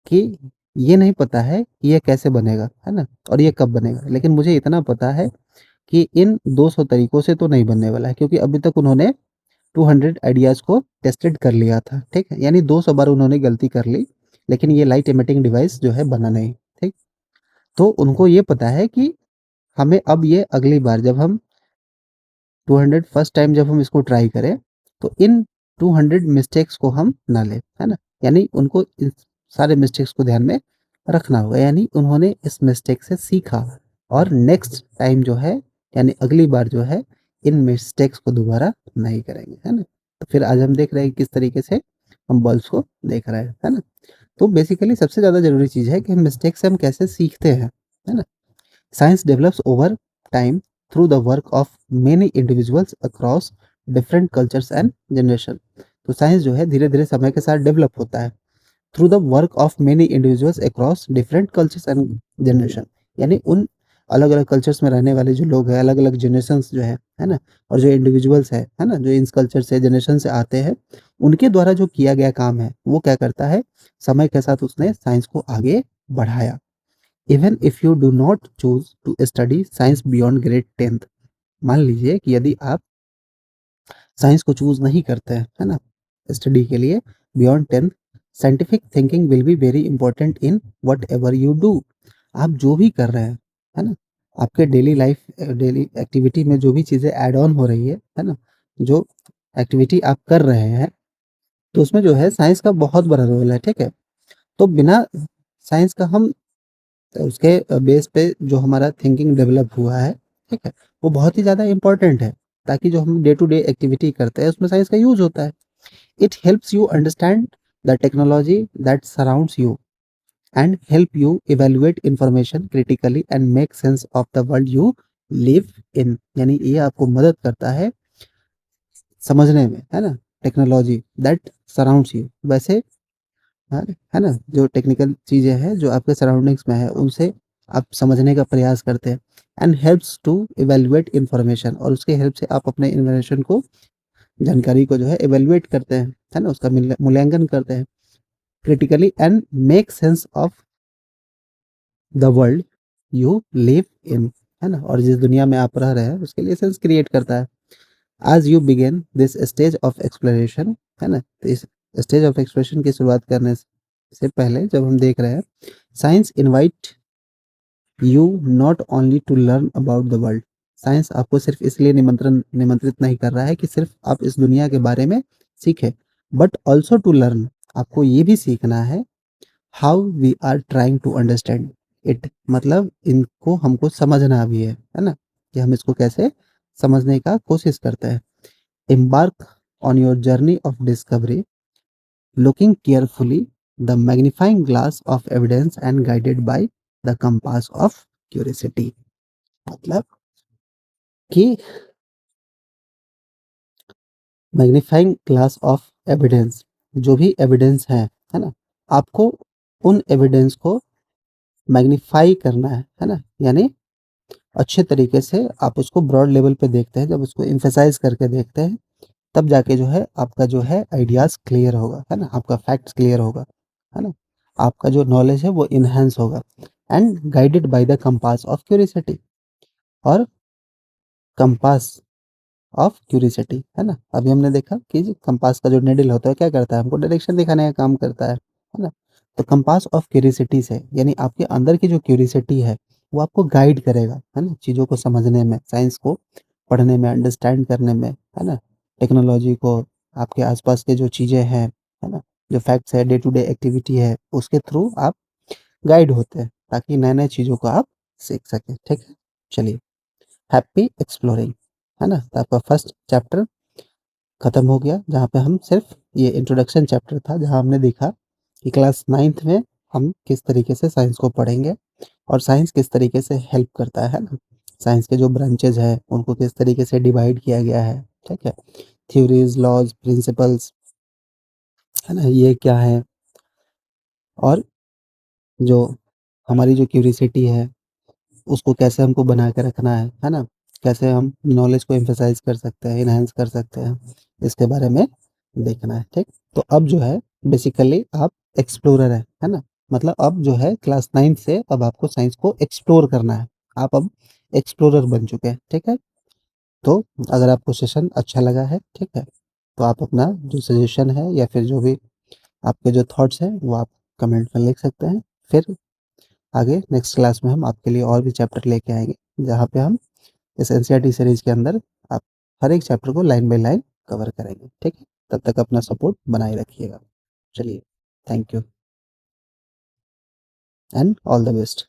Speaker 1: कि ये नहीं पता है कि ये कैसे बनेगा, है ना? और ये कब बनेगा? लेकिन मुझे इतना पता है कि इन 200 तरीकों से तो नहीं बनने वाला है, क्योंकि अभी तक उन्होंने 200 आइडियाज़ को टेस्टेड कर लिया था, ठीक है? यानी 200 बार उन्होंने गलती कर ली, लेकिन ये लाइट इमिटिंग डिवाइस जो है बना नहीं, ठीक? तो उनको ये पता है कि हमें अब ये अगली बार जब हम 200 फर्स्ट टाइम जब हम इसको ट्राई करें, तो इन 200 मिस्टेक्स को हम ना लें, है ना? यानी उनको इन सारे मिस्टेक्स को ध्यान में रखना होगा, यानी उन्होंने इस मिस्टेक से सीखा और नेक्स्ट टाइम जो है, यानी अगली बार जो है, इन मिस्टेक्स को दोबारा नहीं करेंगे, है ना? तो फिर आज हम देख रहे हैं किस तरीके से हम बल्ब्स को देख रहे हैं, है ना? तो बेसिकली सबसे ज़्यादा ज़रूरी चीज़ है कि हम मिस्टेक से हम कैसे सीखते हैं, है ना? Science develops over time through the work of many individuals across different cultures and generation. तो साइंस जो है धीरे-धीरे समय के साथ डेवलप होता है through the work of many individuals across different cultures and generation, यानी उन अलग-अलग कल्चर्स में रहने वाले जो लोग हैं, अलग-अलग जनरेशंस जो है ना? और जो इंडिविजुअल्स है ना? जो इन कल्चर से जनरेशन से आते हैं, उनके द्वारा जो किया गया काम है, वो क्या करता है, समय के साथ उसने साइंस को आगे बढ़ाया। Even if you do not choose to study science beyond grade 10th, मान लीजिए कि यदि आप साइंस को चूज नहीं करते हैं, है ना, स्टडी के लिए beyond 10th, scientific thinking will be very important in what ever you do. आप जो भी कर रहे हैं, है ना, आपके डेली लाइफ डेली एक्टिविटी में जो भी चीज़ें ऐड ऑन हो रही है ना, जो एक्टिविटी आप कर रहे हैं, तो उसमें जो है साइंस का बहुत बड़ा रोल है, ठीक है? तो बिना साइंस का हम तो उसके बेस पे जो हमारा थिंकिंग डेवलप हुआ है, ठीक है? वो बहुत ही ज़्यादा इम्पोर्टेंट है, ताकि जो हम डे टू डे एक्टिविटी करते हैं, उसमें साइंस का यूज़ होता है। It helps you understand the technology that surrounds you and help you evaluate information critically and make sense of the world you live in. यानी ये आपको मदद करता है समझने में, है ना? Technology that surrounds you. वैसे है ना? जो टेक्निकल चीज़ें हैं, जो आपके सराउंडिंग्स में है, उनसे आप समझने का प्रयास करते हैं and helps to evaluate information, और उसके हेल्प से आप अपने इन्फॉर्मेशन को, जानकारी को जो है इवैल्यूएट करते हैं, है ना? उसका मूल्यांकन करते हैं critically and make sense of the world you live in, है ना? और जिस दुनिया में आप रह रहे हैं, उसके लिए सेंस क्रिएट करता है। As you begin this stage of exploration, है ना? तो इस स्टेज ऑफ एक्सप्लोरेशन की शुरुआत करने से पहले जब हम देख रहे हैं, science invite you not only to learn about the world. Science आपको सिर्फ इसलिए निमंत्रित नहीं कर रहा है कि सिर्फ आप इस दुनिया के बारे में सीखें, बट ऑल्सो टू लर्न, आपको ये भी सीखना है how we are trying to understand it, मतलब इनको हमको समझना भी है ना? कि हम इसको कैसे समझने का कोशिश करते हैं। Embark on your journey of discovery looking carefully the magnifying glass of evidence and guided by the compass of curiosity। मतलब कि मैग्नीफाइंग ग्लास ऑफ एविडेंस, जो भी एविडेंस है ना, आपको उन एविडेंस को मैग्नीफाई करना है ना? यानी अच्छे तरीके से आप उसको ब्रॉड लेवल पे देखते हैं, जब उसको एम्फेसाइज करके देखते हैं, तब जाके जो है आपका जो है आइडियाज़ क्लियर होगा, है ना? आपका फैक्ट्स क्लियर होगा, है ना? आपका जो नॉलेज है वो एनहांस होगा and guided by the compass of curiosity, और कंपास ऑफ क्यूरियोसिटी, है ना? अभी हमने देखा कि जो कंपास का जो नीडल होता है क्या करता है, हमको डायरेक्शन दिखाने का काम करता है ना? तो कंपास ऑफ क्यूरियोसिटी से, यानी आपके अंदर की जो क्यूरियोसिटी है, वो आपको गाइड करेगा, है ना? चीज़ों को समझने में, साइंस को पढ़ने में, अंडरस्टैंड करने में, है ना? टेक्नोलॉजी को, आपके आसपास के जो चीज़ें हैं, है ना? जो फैक्ट्स है, डे टू डे एक्टिविटी है, उसके थ्रू आप गाइड होते हैं, ताकि नए-नए चीज़ों को आप सीख सकें, ठीक है? चलिए, हैप्पी एक्सप्लोरिंग, है ना? तो आपका फर्स्ट चैप्टर खत्म हो गया, जहाँ पे हम सिर्फ ये इंट्रोडक्शन चैप्टर था, जहाँ हमने देखा कि क्लास 9th में हम किस तरीके से साइंस को पढ़ेंगे और साइंस किस तरीके से हेल्प करता है ना? साइंस के जो ब्रांचेज़ हैं, उनको किस तरीके से डिवाइड किया गया है, ठीक है? थ्योरीज़, लॉज़, प्रिंसिपल्स, है ना? ये क्या है, और जो हमारी जो क्यूरियोसिटी है, उसको कैसे हमको बना के रखना है ना? कैसे हम नॉलेज को एम्फसाइज़ कर सकते हैं, एनहांस कर सकते हैं, इसके बारे में देखना है, ठीक? तो अब जो है बेसिकली आप एक्सप्लोरर हैं, है ना? मतलब अब जो है क्लास 9 से अब आपको साइंस को एक्सप्लोर करना है। आप अब एक्सप्लोरर बन चुके हैं, ठीक है? तो अगर आपको सेशन अच्छा लगा है, ठीक है? तो आप अपना जो सजेशन है या फिर जो भी आपके जो थॉट्स हैं वो आप कमेंट में लिख सकते हैं। फिर आगे नेक्स्ट क्लास में हम आपके लिए और भी चैप्टर लेके आएँगे, जहाँ पे हम इस एनसीईआरटी सीरीज़ के अंदर आप हर एक चैप्टर को लाइन बाय लाइन कवर करेंगे, ठीक है? तब तक अपना सपोर्ट बनाए रखिएगा। चलिए, thank you and all the best.